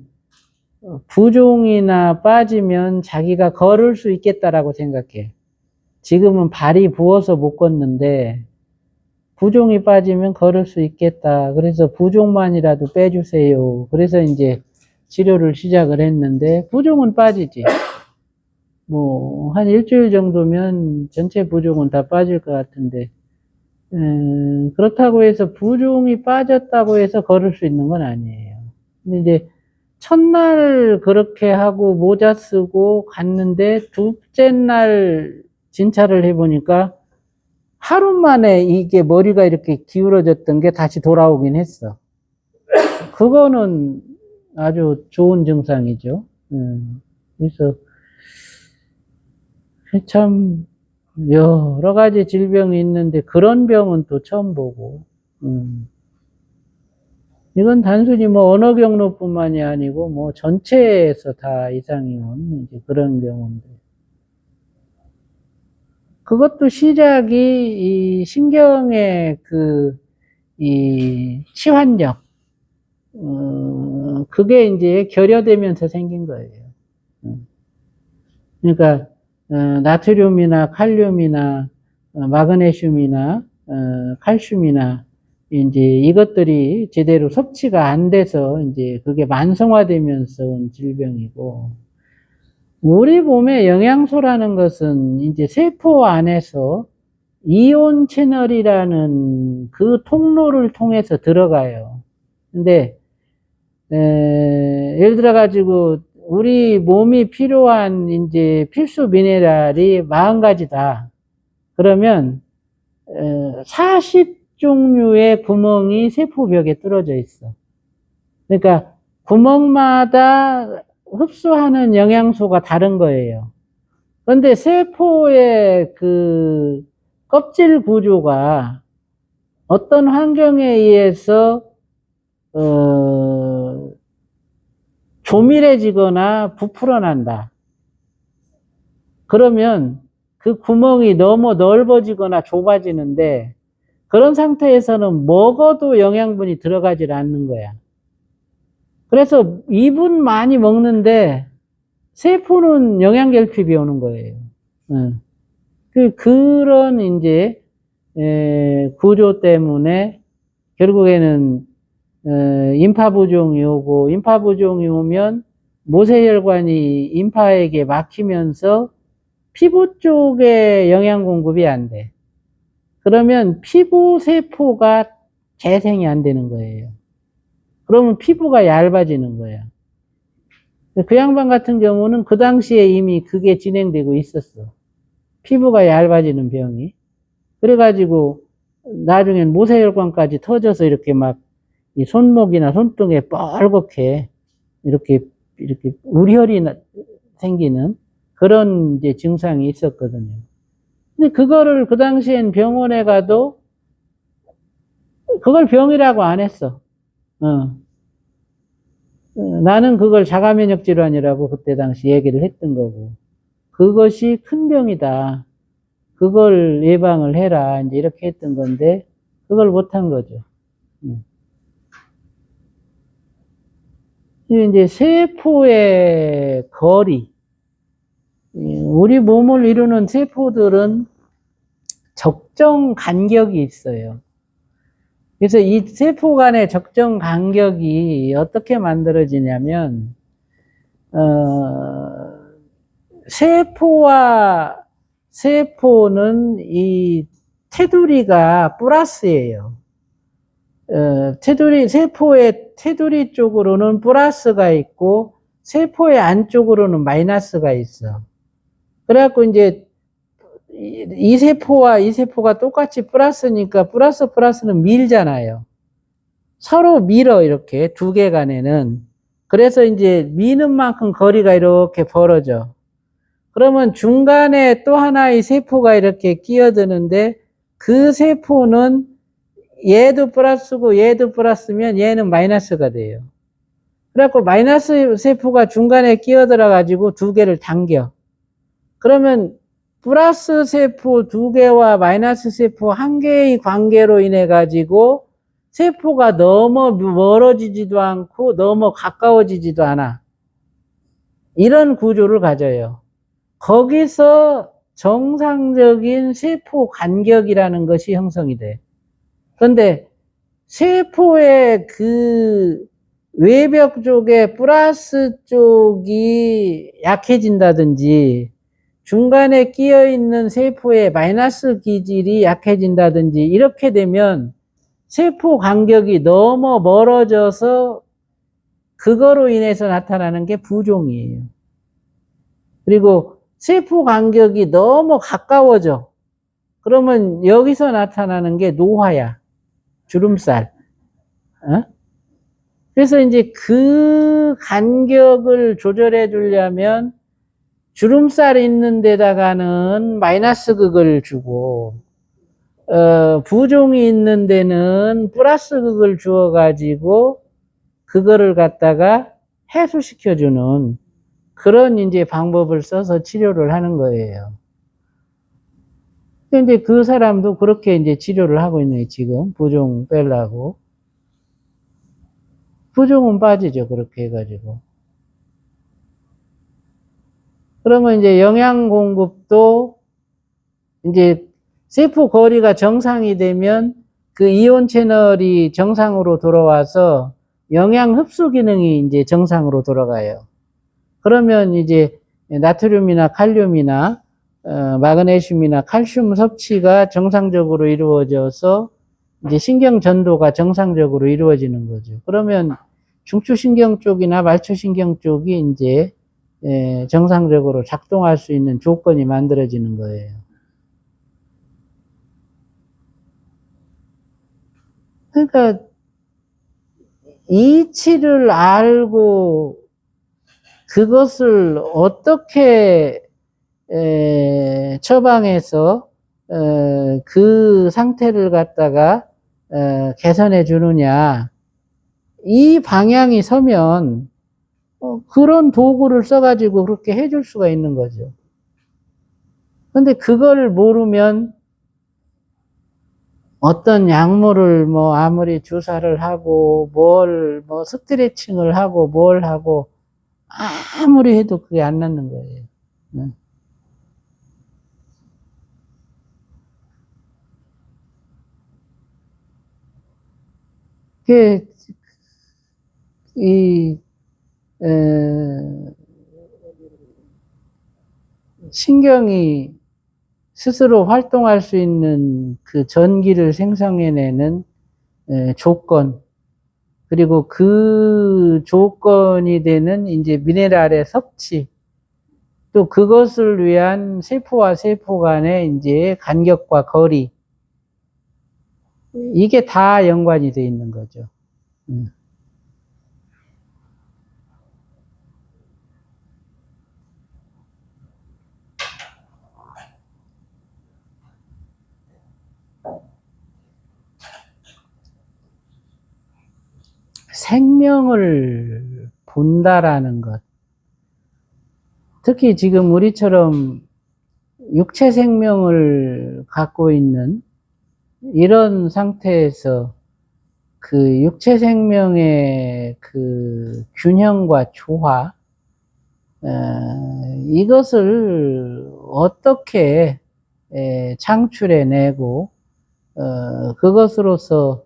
부종이나 빠지면 자기가 걸을 수 있겠다라고 생각해. 지금은 발이 부어서 못 걷는데 부종이 빠지면 걸을 수 있겠다. 그래서 부종만이라도 빼주세요. 그래서 이제 치료를 시작을 했는데 부종은 빠지지. 뭐 한 일주일 정도면 전체 부종은 다 빠질 것 같은데 그렇다고 해서 부종이 빠졌다고 해서 걸을 수 있는 건 아니에요. 근데 이제 첫날 그렇게 하고 모자 쓰고 갔는데 둘째 날 진찰을 해보니까 하루 만에 이게 머리가 이렇게 기울어졌던 게 다시 돌아오긴 했어. 그거는 아주 좋은 증상이죠. 그래서 참 여러 가지 질병이 있는데 그런 병은 또 처음 보고. 이건 단순히 뭐 언어 경로뿐만이 아니고 뭐 전체에서 다 이상이 온 이제 그런 경우인데. 그것도 시작이 이 신경의 이 치환력, 그게 이제 결여되면서 생긴 거예요. 그러니까, 나트륨이나 칼륨이나, 마그네슘이나, 칼슘이나, 이제 이것들이 제대로 섭취가 안 돼서 이제 그게 만성화되면서 온 질병이고, 우리 몸의 영양소라는 것은 이제 세포 안에서 이온 채널이라는 그 통로를 통해서 들어가요. 근데 예를 들어 가지고 우리 몸이 필요한 이제 필수 미네랄이 40가지다. 그러면 40종류의 구멍이 세포벽에 뚫어져 있어. 그러니까 구멍마다 흡수하는 영양소가 다른 거예요. 그런데 세포의 그 껍질 구조가 어떤 환경에 의해서 조밀해지거나 부풀어난다. 그러면 그 구멍이 너무 넓어지거나 좁아지는데 그런 상태에서는 먹어도 영양분이 들어가질 않는 거야. 그래서 입은 많이 먹는데 세포는 영양결핍이 오는 거예요. 그런 이제 구조 때문에 결국에는 임파부종이 오고, 임파부종이 오면 모세혈관이 임파에게 막히면서 피부 쪽에 영양 공급이 안 돼. 그러면 피부 세포가 재생이 안 되는 거예요. 그러면 피부가 얇아지는 거야. 그 양반 같은 경우는 그 당시에 이미 그게 진행되고 있었어. 피부가 얇아지는 병이. 그래가지고 나중엔 모세혈관까지 터져서 이렇게 막 이 손목이나 손등에 뻘겋게 이렇게 우혈이 생기는 그런 이제 증상이 있었거든요. 근데 그거를 그 당시엔 병원에 가도 그걸 병이라고 안 했어. 나는 그걸 자가면역 질환이라고 그때 당시 얘기를 했던 거고. 그것이 큰 병이다. 그걸 예방을 해라. 이제 이렇게 했던 건데, 그걸 못한 거죠. 이제 세포의 거리. 우리 몸을 이루는 세포들은 적정 간격이 있어요. 그래서 이 세포 간의 적정 간격이 어떻게 만들어지냐면, 세포는 이 테두리가 플러스예요. 세포의 테두리 쪽으로는 플러스가 있고, 세포의 안쪽으로는 마이너스가 있어. 그래갖고 이제, 이 세포와 이 세포가 똑같이 플러스니까, 플러스는 밀잖아요. 서로 밀어, 이렇게, 두 개 간에는. 그래서 이제 미는 만큼 거리가 이렇게 벌어져. 그러면 중간에 또 하나의 세포가 이렇게 끼어드는데, 그 세포는 얘도 플러스고 얘도 플러스면 얘는 마이너스가 돼요. 그래갖고 마이너스 세포가 중간에 끼어들어 가지고 두 개를 당겨. 그러면 플러스 세포 두 개와 마이너스 세포 한 개의 관계로 인해 가지고 세포가 너무 멀어지지도 않고 너무 가까워지지도 않아. 이런 구조를 가져요. 거기서 정상적인 세포 간격이라는 것이 형성이 돼. 그런데 세포의 그 외벽 쪽에 플러스 쪽이 약해진다든지 중간에 끼어 있는 세포의 마이너스 기질이 약해진다든지 이렇게 되면 세포 간격이 너무 멀어져서 그거로 인해서 나타나는 게 부종이에요. 그리고 세포 간격이 너무 가까워져. 그러면 여기서 나타나는 게 노화야. 주름살. 그래서 이제 그 간격을 조절해 주려면 주름살 있는 데다가는 마이너스 극을 주고, 부종이 있는 데는 플러스 극을 주어가지고, 그거를 갖다가 해소시켜주는 그런 이제 방법을 써서 치료를 하는 거예요. 근데 그 사람도 그렇게 이제 치료를 하고 있네요, 지금. 부종 빼려고. 부종은 빠지죠, 그렇게 해가지고. 그러면 이제 영양 공급도 이제 세포 거리가 정상이 되면 그 이온 채널이 정상으로 돌아와서 영양 흡수 기능이 이제 정상으로 돌아가요. 그러면 이제 나트륨이나 칼륨이나 마그네슘이나 칼슘 섭취가 정상적으로 이루어져서 이제 신경 전도가 정상적으로 이루어지는 거죠. 그러면 중추신경 쪽이나 말초신경 쪽이 이제 정상적으로 작동할 수 있는 조건이 만들어지는 거예요. 그러니까 이치를 알고 그것을 어떻게 처방해서 그 상태를 갖다가 개선해 주느냐, 이 방향이 서면 그런 도구를 써가지고 그렇게 해줄 수가 있는 거죠. 근데 그걸 모르면 어떤 약물을 뭐 아무리 주사를 하고 뭐 스트레칭을 하고 뭘 하고 아무리 해도 그게 안 낫는 거예요. 네. 그게 이 신경이 스스로 활동할 수 있는 그 전기를 생성해내는 조건, 그리고 그 조건이 되는 이제 미네랄의 섭취, 또 그것을 위한 세포와 세포 간의 이제 간격과 거리, 이게 다 연관이 돼 있는 거죠. 생명을 본다라는 것. 특히 지금 우리처럼 육체 생명을 갖고 있는 이런 상태에서 그 육체 생명의 그 균형과 조화, 이것을 어떻게 창출해내고, 그것으로서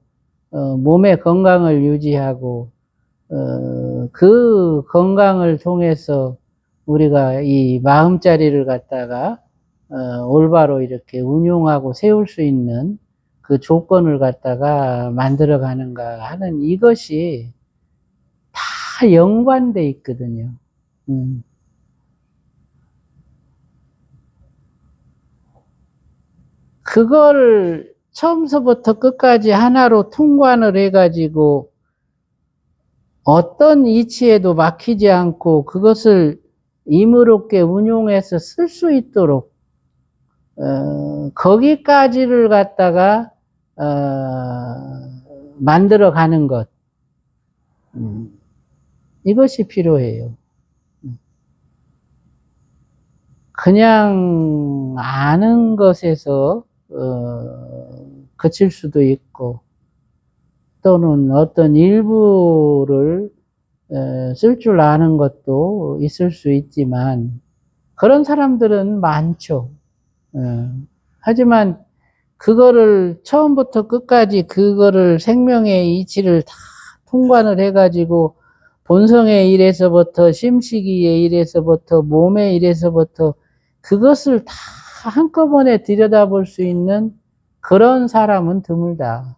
몸의 건강을 유지하고, 그 건강을 통해서 우리가 이 마음자리를 갖다가 올바로 이렇게 운용하고 세울 수 있는 그 조건을 갖다가 만들어 가는가 하는 이것이 다 연관돼 있거든요. 그걸 처음서부터 끝까지 하나로 통관을 해가지고 어떤 이치에도 막히지 않고 그것을 임의롭게 운용해서 쓸 수 있도록 거기까지를 갖다가 만들어 가는 것, 이것이 필요해요. 그냥 아는 것에서 그칠 수도 있고, 또는 어떤 일부를 쓸 줄 아는 것도 있을 수 있지만, 그런 사람들은 많죠. 하지만 그거를 처음부터 끝까지 그거를 생명의 이치를 다 통관을 해가지고 본성의 일에서부터 심시기의 일에서부터 몸의 일에서부터 그것을 다 한꺼번에 들여다볼 수 있는 그런 사람은 드물다.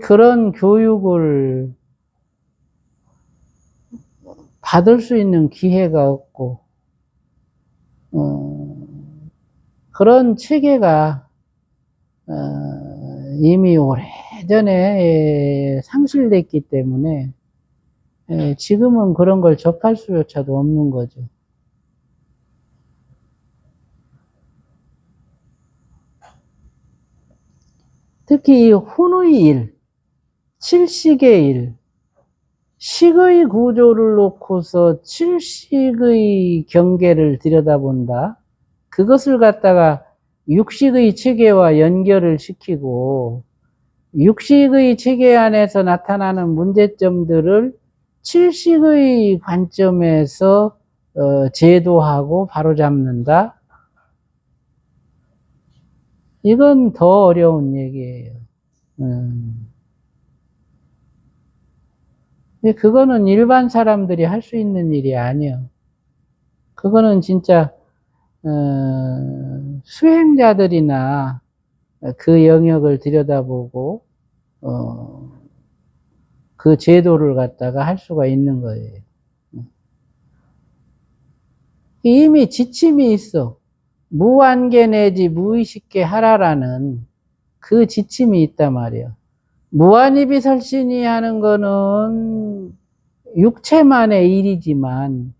그런 교육을 받을 수 있는 기회가 없고, 그런 체계가 이미 오래전에 상실됐기 때문에 지금은 그런 걸 접할 수조차도 없는 거죠. 특히 이 혼의 일, 칠식의 일, 식의 구조를 놓고서 칠식의 경계를 들여다본다. 그것을 갖다가 육식의 체계와 연결을 시키고 육식의 체계 안에서 나타나는 문제점들을 칠식의 관점에서 제도하고 바로잡는다. 이건 더 어려운 얘기예요. 그거는 일반 사람들이 할 수 있는 일이 아니에요. 그거는 진짜 수행자들이나 그 영역을 들여다보고, 그 제도를 갖다가 할 수가 있는 거예요. 이미 지침이 있어. 무한계 내지 무의식계 하라라는 그 지침이 있단 말이에요. 무한이비설신이 하는 거는 육체만의 일이지만,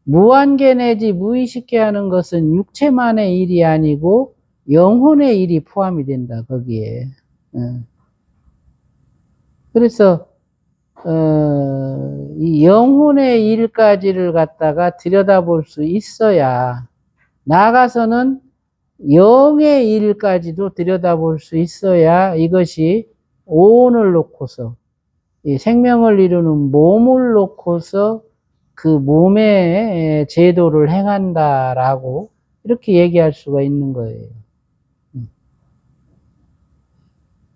무한계 내지 무의식계 하는 것은 육체만의 일이 아니고 영혼의 일이 포함이 된다, 거기에. 그래서 이 영혼의 일까지를 갖다가 들여다볼 수 있어야, 나아가서는 영의 일까지도 들여다볼 수 있어야 이것이 오온을 놓고서, 이 생명을 이루는 몸을 놓고서 그 몸의 제도를 행한다라고 이렇게 얘기할 수가 있는 거예요.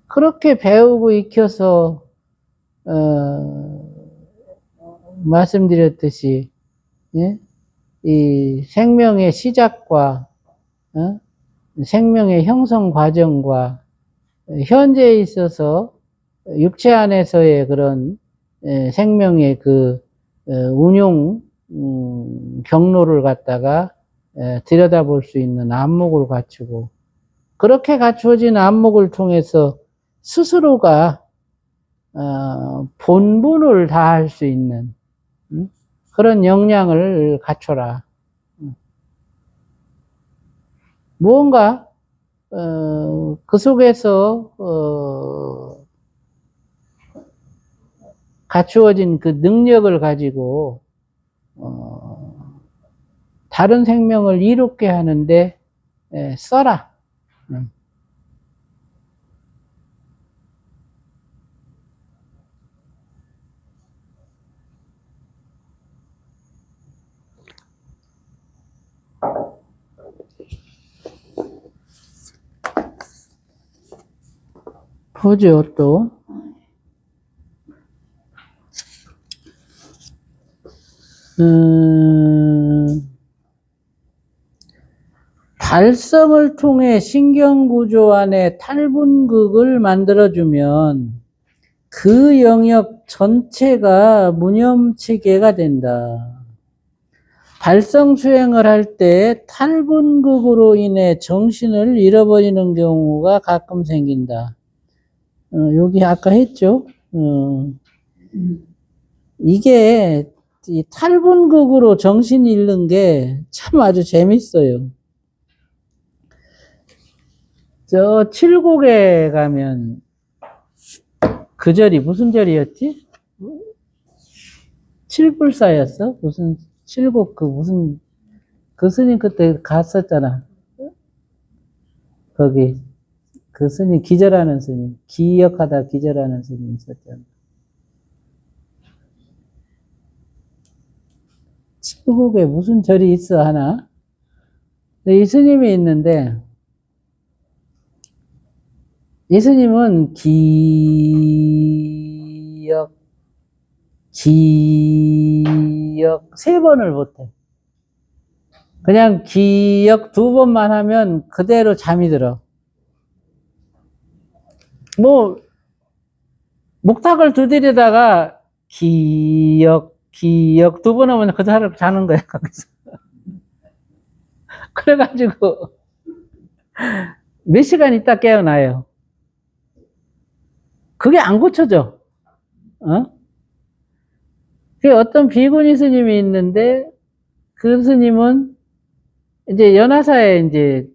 그렇게 배우고 익혀서 말씀드렸듯이, 예? 이 생명의 시작과 생명의 형성 과정과 현재에 있어서 육체 안에서의 그런 생명의 그 운용 경로를 갖다가 들여다볼 수 있는 안목을 갖추고, 그렇게 갖추어진 안목을 통해서 스스로가 본분을 다할 수 있는 그런 역량을 갖춰라. 무언가 그 속에서 갖추어진 그 능력을 가지고 다른 생명을 이롭게 하는데 써라. 보죠, 또. 발성을 통해 신경구조 안에 탈분극을 만들어주면 그 영역 전체가 무념체계가 된다. 발성 수행을 할 때 탈분극으로 인해 정신을 잃어버리는 경우가 가끔 생긴다. 여기 아까 했죠? 이게 이 탈분극으로 정신 잃는 게 참 아주 재밌어요. 저 칠곡에 가면 그 절이 무슨 절이었지? 칠불사였어? 무슨 칠곡 그 스님 그때 갔었잖아. 거기 그 스님 기절하는 스님, 기역하다 기절하는 스님 있었잖아. 칠곡에 무슨 절이 있어 하나? 이 스님이 있는데, 이 스님은 기역 3번을 못해. 그냥 기역 2번만 하면 그대로 잠이 들어. 뭐 목탁을 두드리다가 기역 2번 하면 그 사람 자는 거야, 거기서. 그래가지고 몇 시간 있다 깨어나요. 그게 안 고쳐져. 어떤 비구니 스님이 있는데, 그 스님은 이제 연화사에 이제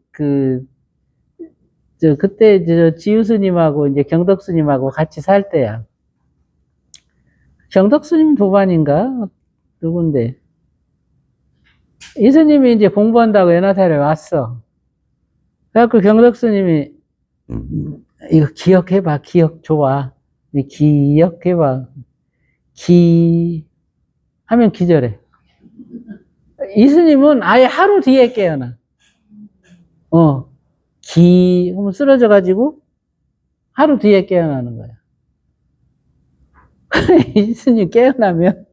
그때 지유 스님하고 이제 경덕 스님하고 같이 살 때야. 경덕 스님 도반인가? 누군데? 이 스님이 이제 공부한다고 연화사에 왔어. 그래갖고 경덕 스님이 이거 기억해봐, 기억 좋아. 기억해봐. 하면 기절해. 이 스님은 아예 하루 뒤에 깨어나. 하면 쓰러져가지고 하루 뒤에 깨어나는 거야. 이 스님 깨어나면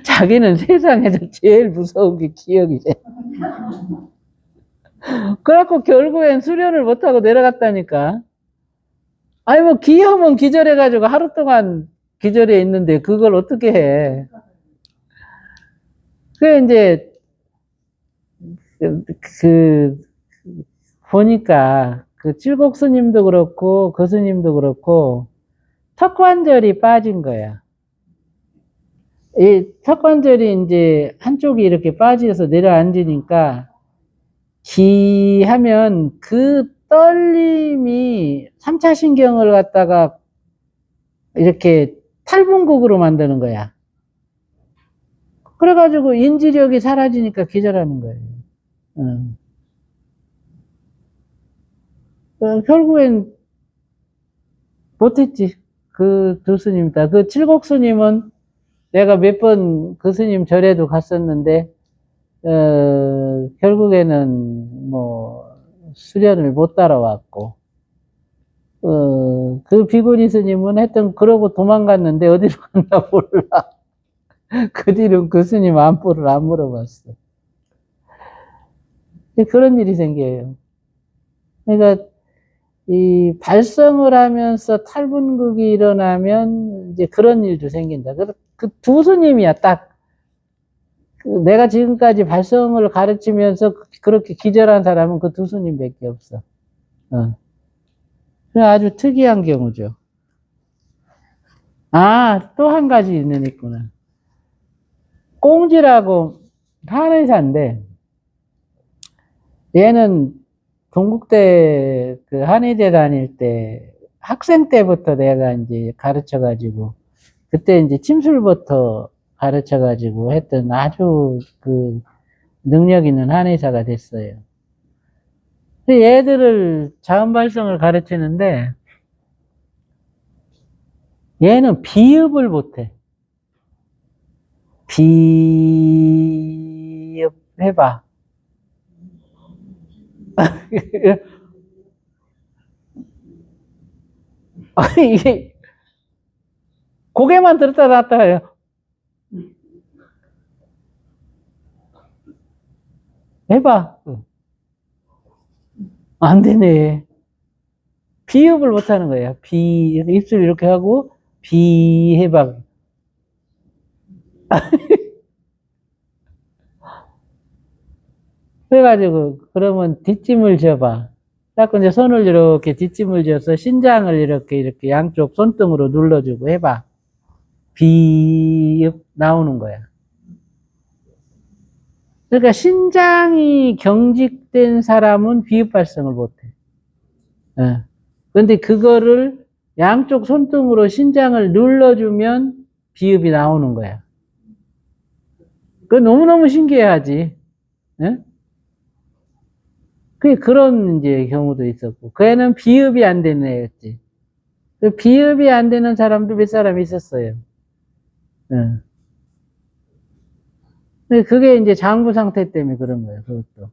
자기는 세상에서 제일 무서운 게 기억이래. 그래갖고 결국엔 수련을 못하고 내려갔다니까. 아니, 뭐, 기하면 기절해가지고 하루 동안 기절해 있는데 그걸 어떻게 해. 그, 이제, 그, 보니까, 그 칠곡 스님도 그렇고, 그 스님도 그렇고, 턱관절이 빠진 거야. 이 턱관절이 이제 한쪽이 이렇게 빠져서 내려앉으니까, 기하면 그 떨림이 3차 신경을 갖다가 이렇게 탈분국으로 만드는 거야. 그래가지고 인지력이 사라지니까 기절하는 거예요. 결국엔 못했지. 그 두 스님 다. 그 칠곡 스님은 내가 몇 번 그 스님 절에도 갔었는데, 결국에는 뭐, 수련을 못 따라왔고, 그 비구니 스님은 하여튼 그러고 도망갔는데 어디로 갔나 몰라. 그 뒤로 그 스님 안부를 안 물어봤어. 그런 일이 생겨요. 그러니까, 이 발성을 하면서 탈분극이 일어나면 이제 그런 일도 생긴다. 그 두 스님이야, 딱. 내가 지금까지 발성을 가르치면서 그렇게 기절한 사람은 그 두 스님밖에 없어. 아주 특이한 경우죠. 아, 또 한 가지 있구나. 꽁지라고 한의사인데, 얘는 동국대 그 한의대 다닐 때 학생 때부터 내가 이제 가르쳐가지고, 그때 이제 침술부터 가르쳐가지고 했던 아주 그 능력 있는 한의사가 됐어요. 얘들을 자음발성을 가르치는데, 얘는 비읍을 못해. 비읍 해봐. 이게 고개만 들었다 놨다 해요. 해봐. 안 되네. 비읍을 못하는 거예요. 입술 이렇게 하고 비 해봐. 그래가지고 그러면 뒷짐을 져봐. 딱 이제 손을 이렇게 뒷짐을 져서 신장을 이렇게 양쪽 손등으로 눌러주고 해봐. 비읍 나오는 거야. 그러니까 신장이 경직된 사람은 비읍 발성을 못해. 그런데 그거를 양쪽 손등으로 신장을 눌러주면 비읍이 나오는 거야. 그 너무너무 신기해하지. 그런 이제 경우도 있었고, 그 애는 비읍이 안 되는 애였지. 그 비읍이 안 되는 사람도 몇 사람 있었어요. 그게 이제 장부 상태 때문에 그런 거예요, 그것도.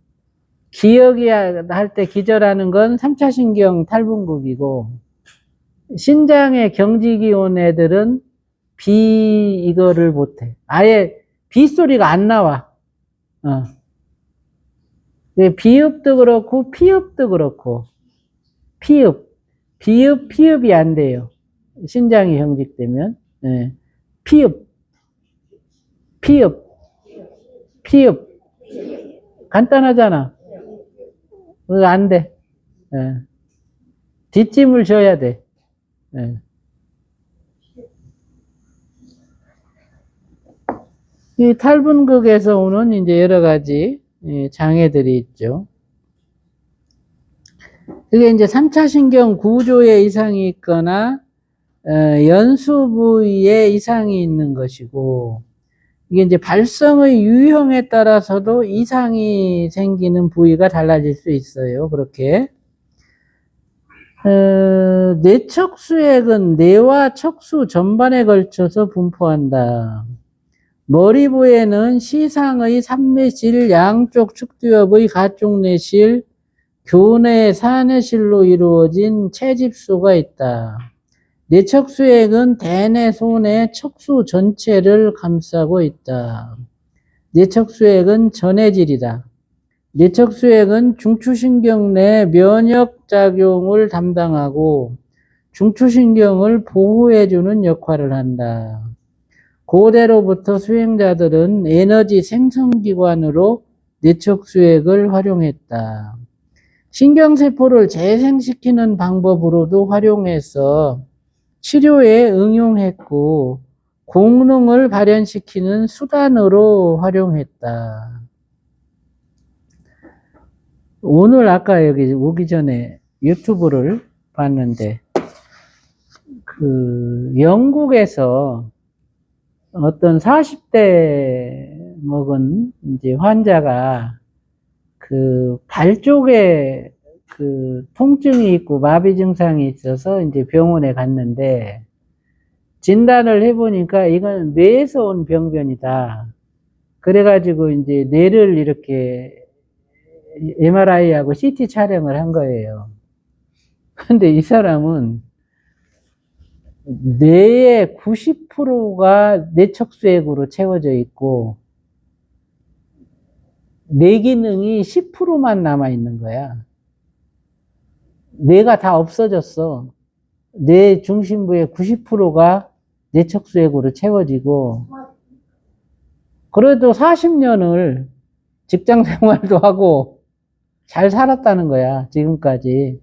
기억이 할 때 기절하는 건 3차 신경 탈분국이고, 신장에 경직이 온 애들은 이거를 못해. 아예 비소리가 안 나와. 비읍도 그렇고, 피읍도 그렇고, 비읍, 피읍이 안 돼요. 신장이 경직되면. 피읍, 피읍. 간단하잖아. 그거 안 돼. 뒷짐을 져야 돼. 이 탈분극에서 오는 이제 여러 가지 장애들이 있죠. 그게 이제 3차 신경 구조에 이상이 있거나, 연수 부위에 이상이 있는 것이고, 이게 이제 발성의 유형에 따라서도 이상이 생기는 부위가 달라질 수 있어요. 그렇게. 뇌척수액은 뇌와 척수 전반에 걸쳐서 분포한다. 머리부에는 시상의 삼뇌실, 양쪽 축두엽의 가쪽 뇌실, 교내 사뇌실로 이루어진 채집소가 있다. 뇌척수액은 대뇌, 소뇌, 척수 전체를 감싸고 있다. 뇌척수액은 전해질이다. 뇌척수액은 중추신경 내 면역작용을 담당하고 중추신경을 보호해주는 역할을 한다. 고대로부터 수행자들은 에너지 생성기관으로 뇌척수액을 활용했다. 신경세포를 재생시키는 방법으로도 활용해서 치료에 응용했고 공능을 발현시키는 수단으로 활용했다. 오늘 아까 여기 오기 전에 유튜브를 봤는데 영국에서 어떤 40대 먹은 이제 환자가 발 쪽에 통증이 있고 마비 증상이 있어서 이제 병원에 갔는데 진단을 해보니까 이건 뇌에서 온 병변이다. 그래가지고 이제 뇌를 이렇게 MRI하고 CT 촬영을 한 거예요. 근데 이 사람은 뇌의 90%가 뇌척수액으로 채워져 있고 뇌 기능이 10%만 남아 있는 거야. 뇌가 다 없어졌어. 뇌 중심부의 90%가 뇌척수액으로 채워지고 그래도 40년을 직장 생활도 하고 잘 살았다는 거야, 지금까지.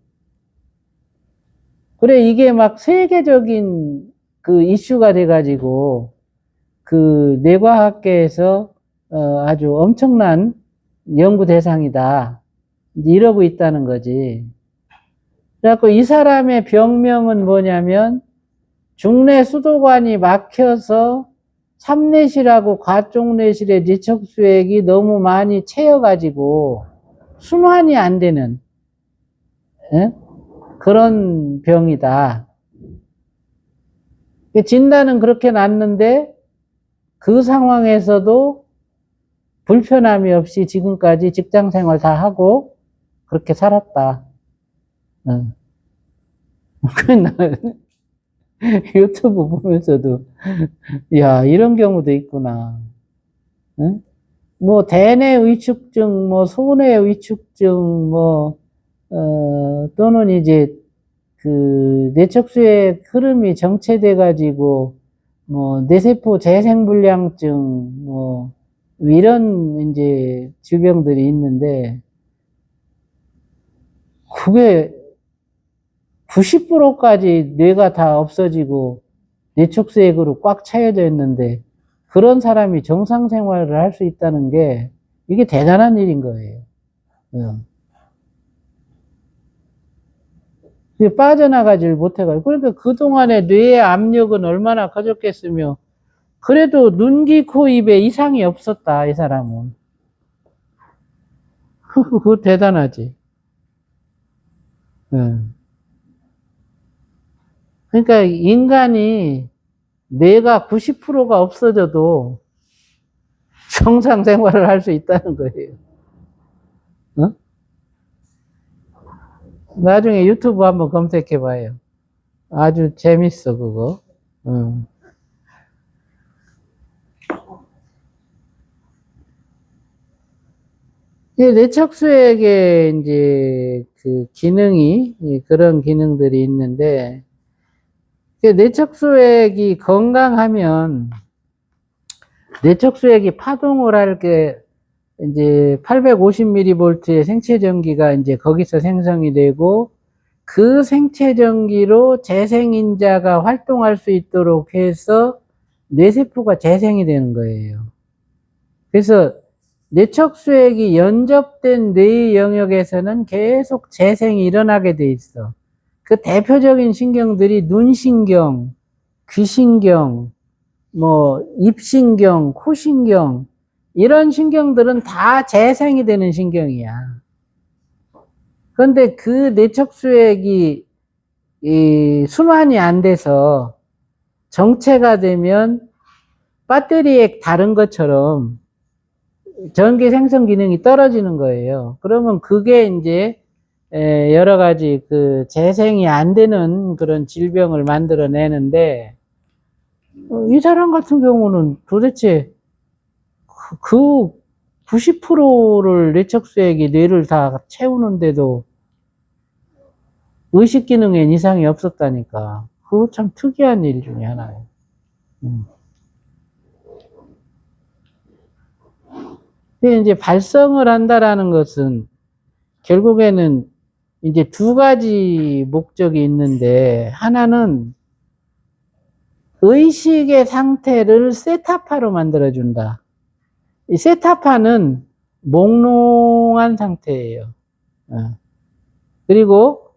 그래, 이게 막 세계적인 이슈가 돼가지고, 뇌과학계에서, 아주 엄청난 연구 대상이다. 이러고 있다는 거지. 그래갖고 이 사람의 병명은 뭐냐면, 중뇌 수도관이 막혀서 삼뇌실하고 과쪽뇌실의 뇌척수액이 너무 많이 채여가지고, 순환이 안 되는, 예? 그런 병이다. 진단은 그렇게 났는데 그 상황에서도 불편함이 없이 지금까지 직장 생활 다 하고 그렇게 살았다. 유튜브 보면서도 야, 이런 경우도 있구나. 뭐 대뇌 위축증, 뭐 소뇌 위축증, 또는 이제 뇌척수의 흐름이 정체돼 가지고 뇌세포 재생불량증 이런 이제 질병들이 있는데 그게 90%까지 뇌가 다 없어지고 뇌척수액으로 꽉 차여져 있는데 그런 사람이 정상 생활을 할 수 있다는 게 이게 대단한 일인 거예요. 빠져나가질 못해가지고. 그러니까 그동안에 뇌의 압력은 얼마나 커졌겠으며, 그래도 눈, 귀, 코, 입에 이상이 없었다, 이 사람은. 그거 대단하지. 그러니까 인간이 뇌가 90%가 없어져도 정상 생활을 할 수 있다는 거예요. 나중에 유튜브 한번 검색해 봐요. 아주 재밌어, 그거. 뇌척수액에 이제 기능이, 그런 기능들이 있는데, 뇌척수액이 건강하면, 뇌척수액이 파동을 할 게, 이제 850mV의 생체 전기가 이제 거기서 생성이 되고 그 생체 전기로 재생인자가 활동할 수 있도록 해서 뇌세포가 재생이 되는 거예요. 그래서 뇌척수액이 연접된 뇌의 영역에서는 계속 재생이 일어나게 돼 있어. 그 대표적인 신경들이 눈신경, 귀신경, 입신경, 코신경 이런 신경들은 다 재생이 되는 신경이야. 그런데 그 뇌척수액이 순환이 안 돼서 정체가 되면 배터리에 다른 것처럼 전기 생성 기능이 떨어지는 거예요. 그러면 그게 이제 여러 가지 그 재생이 안 되는 그런 질병을 만들어내는데, 이 사람 같은 경우는 도대체 그 90%를 뇌척수액이 뇌를 다 채우는데도 의식 기능엔 이상이 없었다니까. 그거 참 특이한 일 중에 하나예요. 근데 이제 발성을 한다라는 것은 결국에는 이제 두 가지 목적이 있는데, 하나는 의식의 상태를 세타파로 만들어준다. 이 세타파는 몽롱한 상태예요. 그리고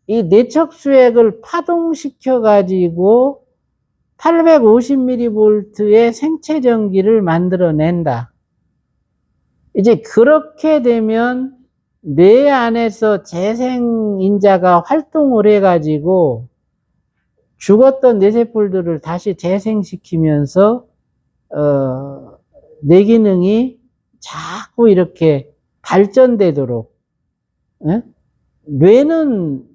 이 뇌척수액을 파동시켜가지고 850mV의 생체 전기를 만들어낸다. 이제 그렇게 되면 뇌 안에서 재생인자가 활동을 해가지고 죽었던 뇌세포들을 다시 재생시키면서 뇌 기능이 자꾸 이렇게 발전되도록. 뇌는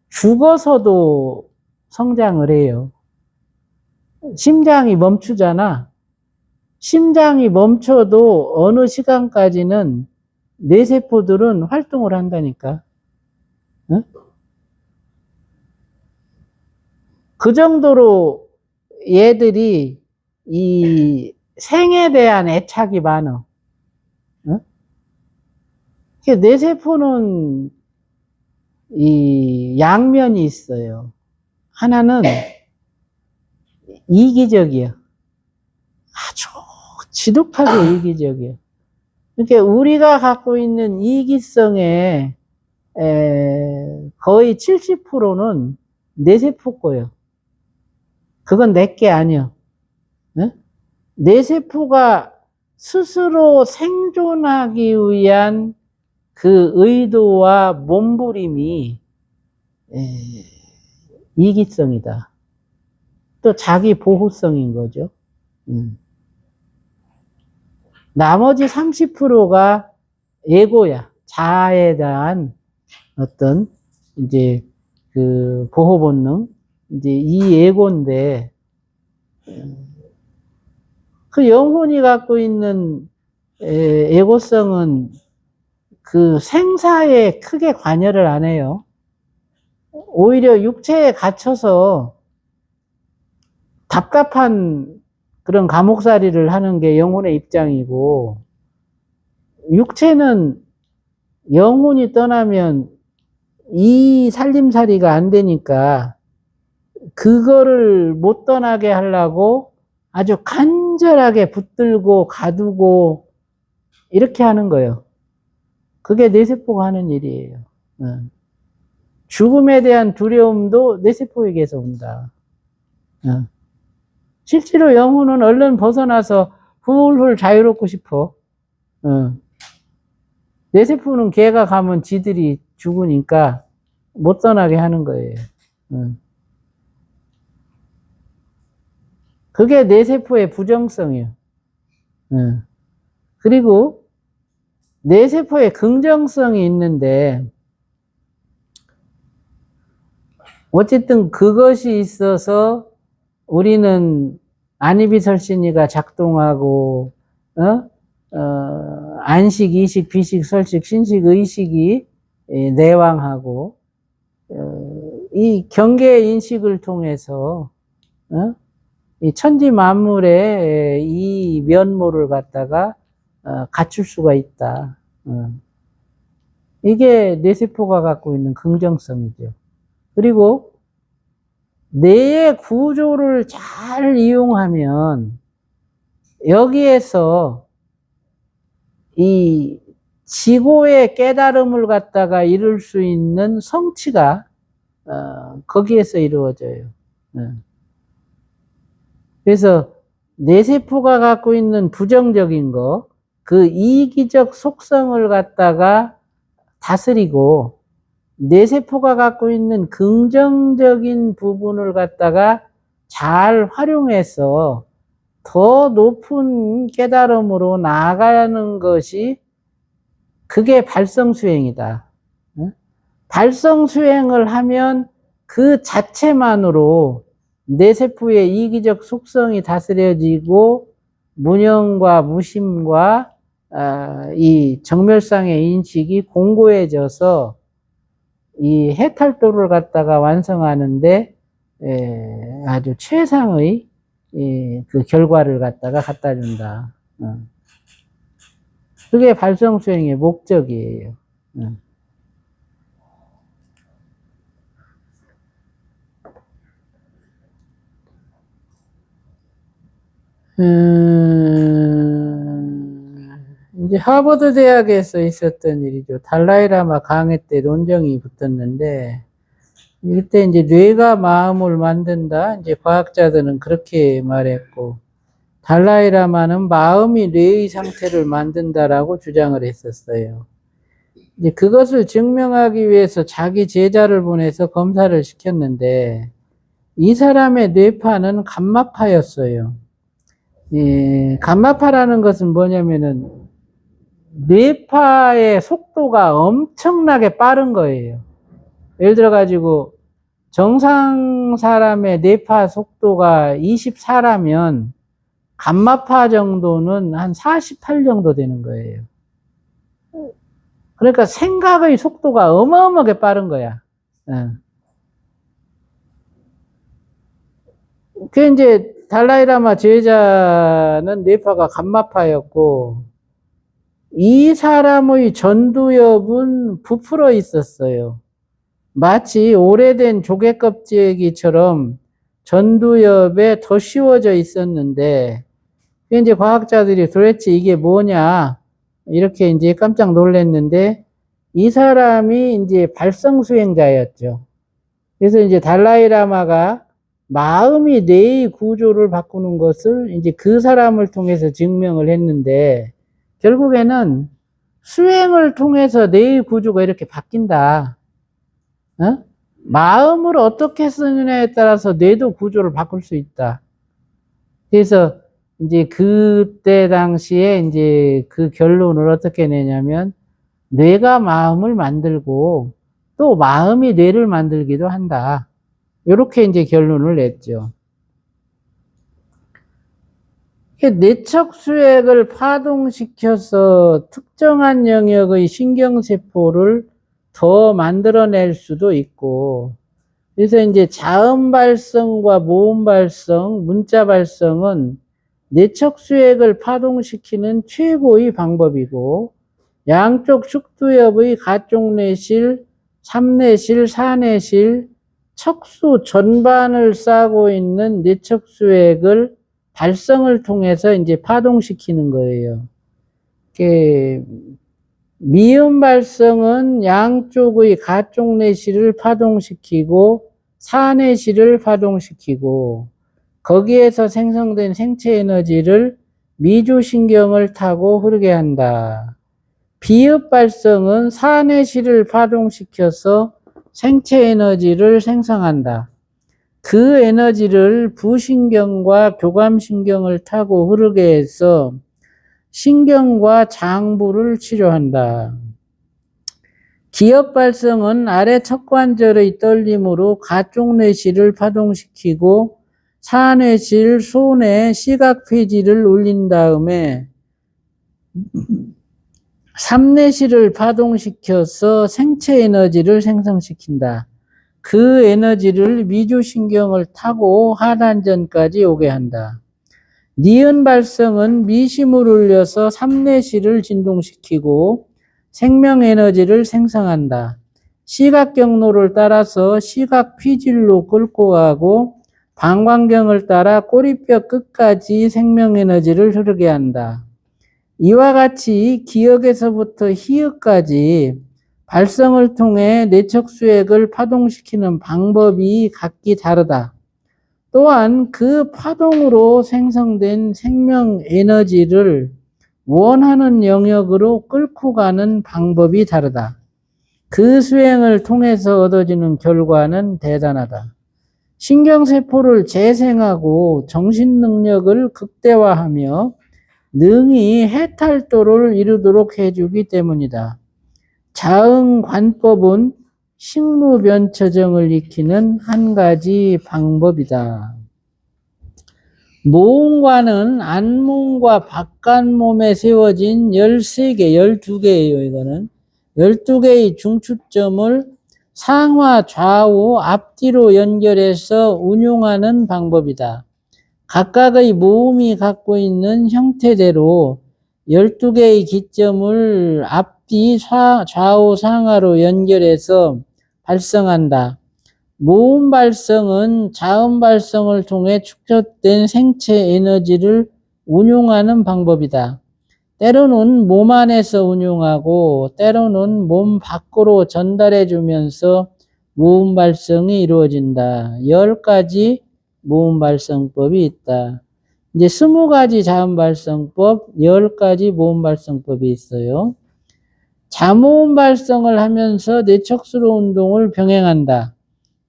죽어서도 성장을 해요. 심장이 멈추잖아. 심장이 멈춰도 어느 시간까지는 뇌세포들은 활동을 한다니까. 그 정도로 얘들이 이 생에 대한 애착이 많아. 뇌세포는 이 양면이 있어요. 하나는 이기적이야. 아주 지독하게 이기적이야. 그러니까 우리가 갖고 있는 이기성의 거의 70%는 뇌세포 거예요. 그건 내게 아니야. 뇌세포가 스스로 생존하기 위한 그 의도와 몸부림이 이기성이다. 또 자기 보호성인 거죠. 나머지 30%가 에고야. 자아에 대한 어떤 이제 그 보호 본능, 이제 이 에고인데, 그 영혼이 갖고 있는 에고성은 그 생사에 크게 관여를 안 해요. 오히려 육체에 갇혀서 답답한 그런 감옥살이를 하는 게 영혼의 입장이고, 육체는 영혼이 떠나면 이 살림살이가 안 되니까 그거를 못 떠나게 하려고 아주 간절하게 붙들고 가두고 이렇게 하는 거예요. 그게 뇌세포가 하는 일이에요. 죽음에 대한 두려움도 뇌세포에게서 온다. 실제로 영혼은 얼른 벗어나서 훌훌 자유롭고 싶어. 뇌세포는 걔가 가면 지들이 죽으니까 못 떠나게 하는 거예요. 그게 뇌세포의 부정성이에요. 그리고 뇌세포에 긍정성이 있는데, 어쨌든 그것이 있어서 우리는 안이비설신이가 작동하고, 안식, 이식, 비식, 설식, 신식, 의식이 내왕하고, 이 경계의 인식을 통해서, 이 천지 만물의 이 면모를 갖다가 갖출 수가 있다. 이게 뇌세포가 갖고 있는 긍정성이죠. 그리고 뇌의 구조를 잘 이용하면 여기에서 이 지고의 깨달음을 갖다가 이룰 수 있는 성취가 거기에서 이루어져요. 그래서 뇌세포가 갖고 있는 부정적인 거, 그 이기적 속성을 갖다가 다스리고, 뇌세포가 갖고 있는 긍정적인 부분을 갖다가 잘 활용해서 더 높은 깨달음으로 나아가는 것이 그게 발성수행이다. 발성 수행을 하면 그 자체만으로 뇌세포의 이기적 속성이 다스려지고 무념과 무심과 이 정멸상의 인식이 공고해져서 이 해탈도를 갖다가 완성하는데 아주 최상의 그 결과를 갖다 준다. 그게 발성 수행의 목적이에요. 이제 하버드 대학에서 있었던 일이죠. 달라이라마 강의 때 논쟁이 붙었는데, 이때 이제 뇌가 마음을 만든다. 이제 과학자들은 그렇게 말했고, 달라이라마는 마음이 뇌의 상태를 만든다라고 주장을 했었어요. 이제 그것을 증명하기 위해서 자기 제자를 보내서 검사를 시켰는데, 이 사람의 뇌파는 감마파였어요. 감마파라는 것은 뭐냐면은, 뇌파의 속도가 엄청나게 빠른 거예요. 예를 들어가지고, 정상 사람의 뇌파 속도가 24라면, 감마파 정도는 한 48 정도 되는 거예요. 그러니까 생각의 속도가 어마어마하게 빠른 거야. 그 이제 달라이라마 제자는 뇌파가 감마파였고, 이 사람의 전두엽은 부풀어 있었어요. 마치 오래된 조개 껍데기처럼 전두엽에 더 씌워져 있었는데, 이제 과학자들이 도대체 이게 뭐냐, 이렇게 이제 깜짝 놀랐는데, 이 사람이 이제 발성 수행자였죠. 그래서 이제 달라이라마가 마음이 뇌의 구조를 바꾸는 것을 이제 그 사람을 통해서 증명을 했는데, 결국에는 수행을 통해서 뇌의 구조가 이렇게 바뀐다. 마음을 어떻게 쓰느냐에 따라서 뇌도 구조를 바꿀 수 있다. 그래서 이제 그때 당시에 이제 그 결론을 어떻게 내냐면, 뇌가 마음을 만들고 또 마음이 뇌를 만들기도 한다. 이렇게 이제 결론을 냈죠. 뇌척 수액을 파동시켜서 특정한 영역의 신경세포를 더 만들어낼 수도 있고, 그래서 이제 자음 발성과 모음 발성, 문자 발성은 뇌척 수액을 파동시키는 최고의 방법이고, 양쪽 숙두엽의 가쪽내실, 삼내실, 사내실, 척수 전반을 싸고 있는 뇌척 수액을 발성을 통해서 이제 파동시키는 거예요. 미음 발성은 양쪽의 가쪽내실을 파동시키고 사내실을 파동시키고 거기에서 생성된 생체 에너지를 미주신경을 타고 흐르게 한다. 비읍 발성은 사내실을 파동시켜서 생체 에너지를 생성한다. 그 에너지를 부신경과 교감신경을 타고 흐르게 해서 신경과 장부를 치료한다. 기업 발성은 아래 척관절의 떨림으로 가쪽내실을 파동시키고 사내실, 손에 시각폐지를 올린 다음에 삼내실을 파동시켜서 생체 에너지를 생성시킨다. 그 에너지를 미주신경을 타고 하단전까지 오게 한다. 니은 발성은 미심을 울려서 삼내실을 진동시키고 생명 에너지를 생성한다. 시각 경로를 따라서 시각 피질로 끌고 가고 방광경을 따라 꼬리뼈 끝까지 생명 에너지를 흐르게 한다. 이와 같이 기역에서부터 희역까지 발성을 통해 뇌척 수액을 파동시키는 방법이 각기 다르다. 또한 그 파동으로 생성된 생명 에너지를 원하는 영역으로 끌고 가는 방법이 다르다. 그 수행을 통해서 얻어지는 결과는 대단하다. 신경세포를 재생하고 정신능력을 극대화하며 능히 해탈도를 이루도록 해주기 때문이다. 자응관법은 식무변처정을 익히는 한 가지 방법이다. 모음관은 안몸과 바깥몸에 세워진 13개, 12개예요, 이거는. 12개의 중추점을 상하, 좌우, 앞뒤로 연결해서 운용하는 방법이다. 각각의 모음이 갖고 있는 형태대로 12개의 기점을 앞뒤, 좌우, 상하로 연결해서 발성한다. 모음 발성은 자음 발성을 통해 축적된 생체 에너지를 운용하는 방법이다. 때로는 몸 안에서 운용하고 때로는 몸 밖으로 전달해 주면서 모음 발성이 이루어진다. 10가지 모음 발성법이 있다. 이제 20가지 자음 발성법, 10가지 모음 발성법이 있어요. 자모음 발성을 하면서 뇌척수로 운동을 병행한다.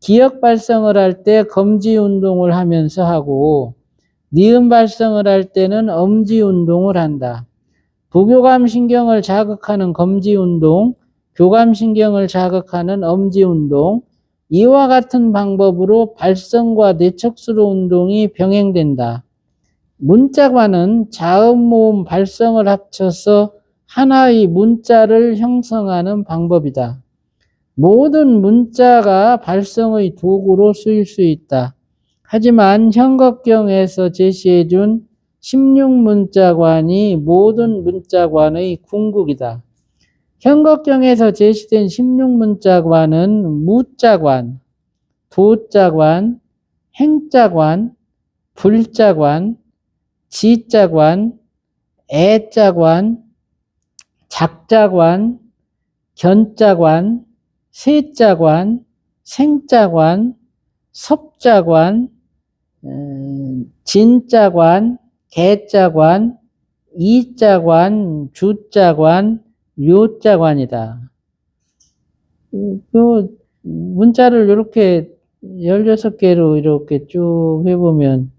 기역 발성을 할 때 검지 운동을 하면서 하고 니은 발성을 할 때는 엄지 운동을 한다. 부교감 신경을 자극하는 검지 운동, 교감 신경을 자극하는 엄지 운동, 이와 같은 방법으로 발성과 뇌척수로 운동이 병행된다. 문자관은 자음, 모음, 발성을 합쳐서 하나의 문자를 형성하는 방법이다. 모든 문자가 발성의 도구로 쓰일 수 있다. 하지만 현곡경에서 제시해준 16문자관이 모든 문자관의 궁극이다. 현곡경에서 제시된 16문자관은 무자관, 도자관, 행자관, 불자관, 지자관, 애자관, 작자관, 견자관, 세자관, 생자관, 섭자관, 진자관, 개자관, 이자관, 주자관, 묘자관이다. 그 문자를 이렇게 16개로 이렇게 쭉 해보면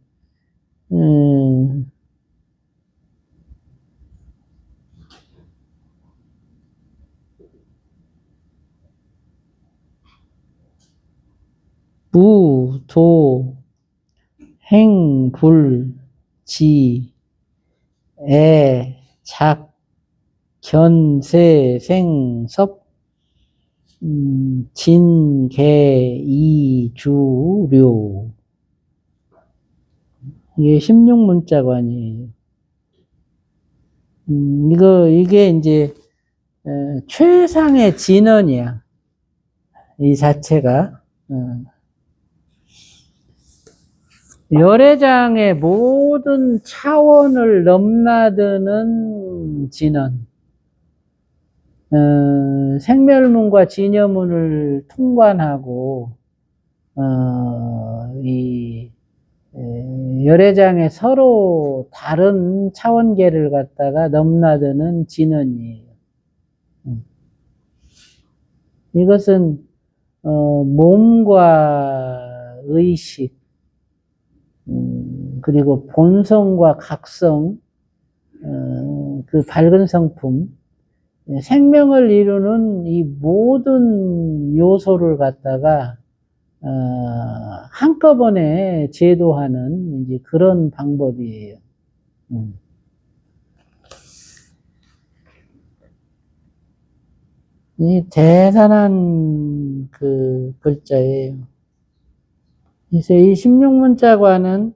무, 도, 행, 불, 지, 애, 작, 견, 세, 생, 섭, 진, 개, 이, 주, 료. 이게 16문자관이에요. 이게 이제, 최상의 진언이야. 이 자체가. 열애장의 모든 차원을 넘나드는 진언. 생멸문과 진여문을 통관하고, 이, 열애장의 서로 다른 차원계를 갖다가 넘나드는 진언이에요. 이것은, 몸과 의식, 그리고 본성과 각성, 그 밝은 성품, 생명을 이루는 이 모든 요소를 갖다가 한꺼번에 제도하는 이제 그런 방법이에요. 이 대단한 그 글자예요. 그래서 이 16문자관은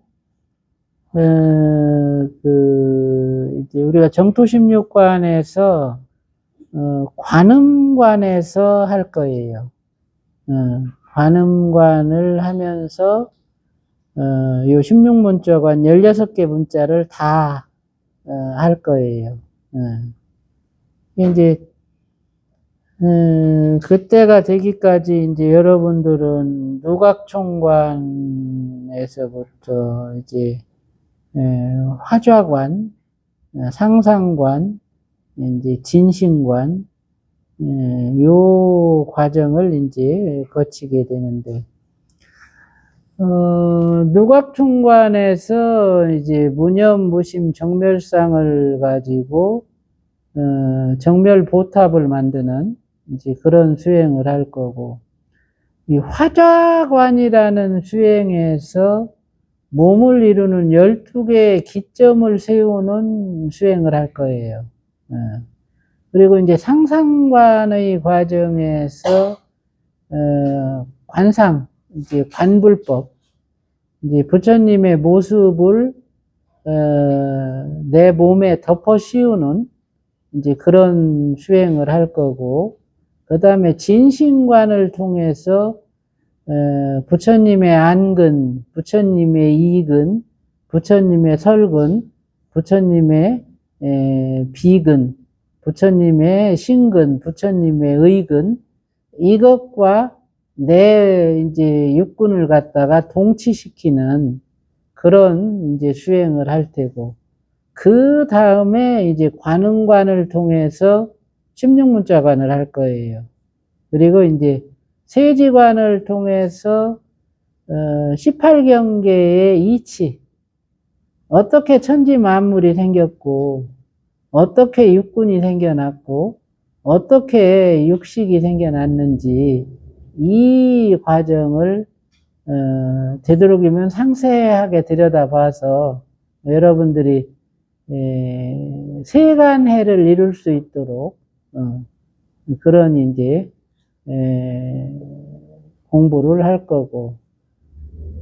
이제 우리가 정토 16관에서 관음관에서 할 거예요. 관음관을 하면서 요 16문자관 16개 문자를 다 할 거예요. 이제 그때가 되기까지 이제 여러분들은 누각총관에서부터 이제 화좌관, 상상관, 이제 진신관, 요 과정을 이제 거치게 되는데, 누각총관에서 이제 무념무심 정멸상을 가지고, 정멸보탑을 만드는 이제 그런 수행을 할 거고, 이 화자관이라는 수행에서 몸을 이루는 12개의 기점을 세우는 수행을 할 거예요. 그리고 이제 상상관의 과정에서 관상, 이제 관불법, 이제 부처님의 모습을 내 몸에 덮어 씌우는 이제 그런 수행을 할 거고, 그 다음에 진신관을 통해서 부처님의 안근, 부처님의 이근, 부처님의 설근, 부처님의 비근, 부처님의 신근, 부처님의 의근, 이것과 내 이제 육근을 갖다가 동치시키는 그런 이제 수행을 할 테고, 그 다음에 이제 관음관을 통해서 16문자관을 할 거예요. 그리고 이제 세지관을 통해서 18경계의 이치, 어떻게 천지 만물이 생겼고, 어떻게 육군이 생겨났고, 어떻게 육식이 생겨났는지 이 과정을 되도록이면 상세하게 들여다봐서 여러분들이 세간해를 이룰 수 있도록 그런 이제 공부를 할 거고,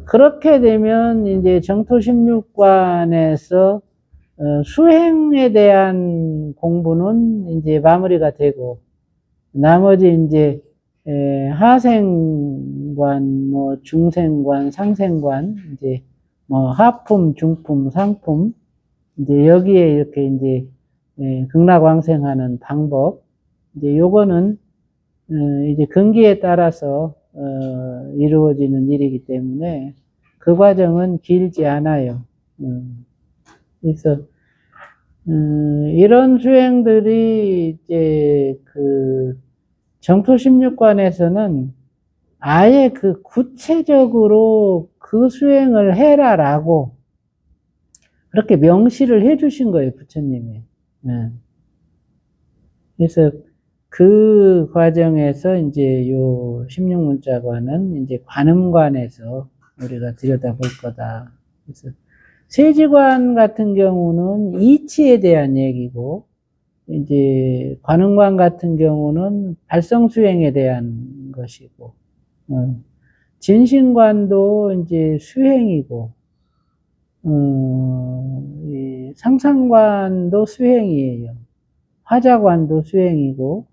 그렇게 되면 이제 정토 16관에서 수행에 대한 공부는 이제 마무리가 되고, 나머지 이제 하생관, 뭐 중생관, 상생관, 이제 뭐 하품, 중품, 상품, 이제 여기에 이렇게 이제 극락왕생하는 방법, 이제 요거는 이제 근기에 따라서 이루어지는 일이기 때문에 그 과정은 길지 않아요. 그래서 이런 수행들이 이제 그 정토 16관에서는 아예 그 구체적으로 그 수행을 해라라고 그렇게 명시를 해 주신 거예요, 부처님이. 그래서 그 과정에서 이제 요 16문자관은 이제 관음관에서 우리가 들여다볼 거다. 그래서 세지관 같은 경우는 이치에 대한 얘기고, 이제 관음관 같은 경우는 발성수행에 대한 것이고, 진신관도 이제 수행이고, 이 상상관도 수행이에요. 화자관도 수행이고,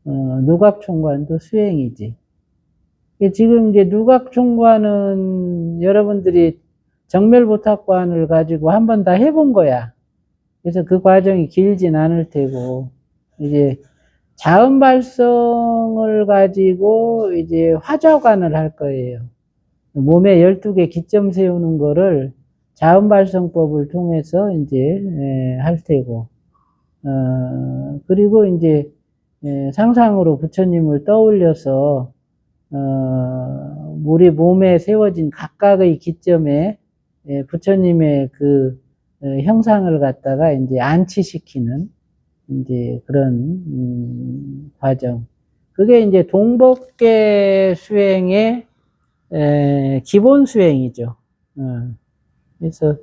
누각총관도 수행이지. 지금 이제 누각총관은 여러분들이 정멸보탁관을 가지고 한 번 다 해본 거야. 그래서 그 과정이 길진 않을 테고, 이제 자음발성을 가지고 이제 화자관을 할 거예요. 몸에 12개 기점 세우는 거를 자음발성법을 통해서 이제 할 테고, 그리고 이제 상상으로 부처님을 떠올려서 우리 몸에 세워진 각각의 기점에 부처님의 그 형상을 갖다가 이제 안치시키는 이제 그런 과정. 그게 이제 동법계 수행의 기본 수행이죠. 그래서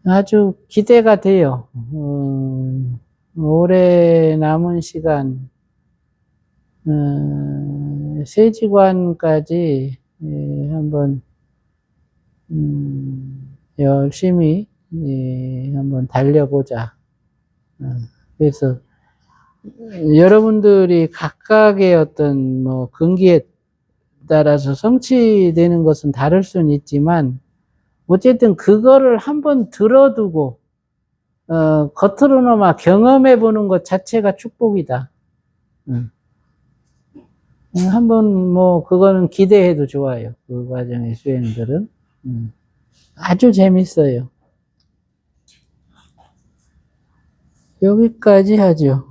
아주 기대가 돼요. 올해 남은 시간 세지관까지 한번 열심히 한번 달려보자. 그래서 여러분들이 각각의 어떤 뭐 근기에 따라서 성취되는 것은 다를 수는 있지만, 어쨌든 그거를 한번 들어두고 겉으로나마 경험해 보는 것 자체가 축복이다. 한번 뭐 그거는 기대해도 좋아요. 그 과정의 수행들은 아주 재밌어요. 여기까지 하죠.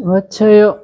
맞춰요.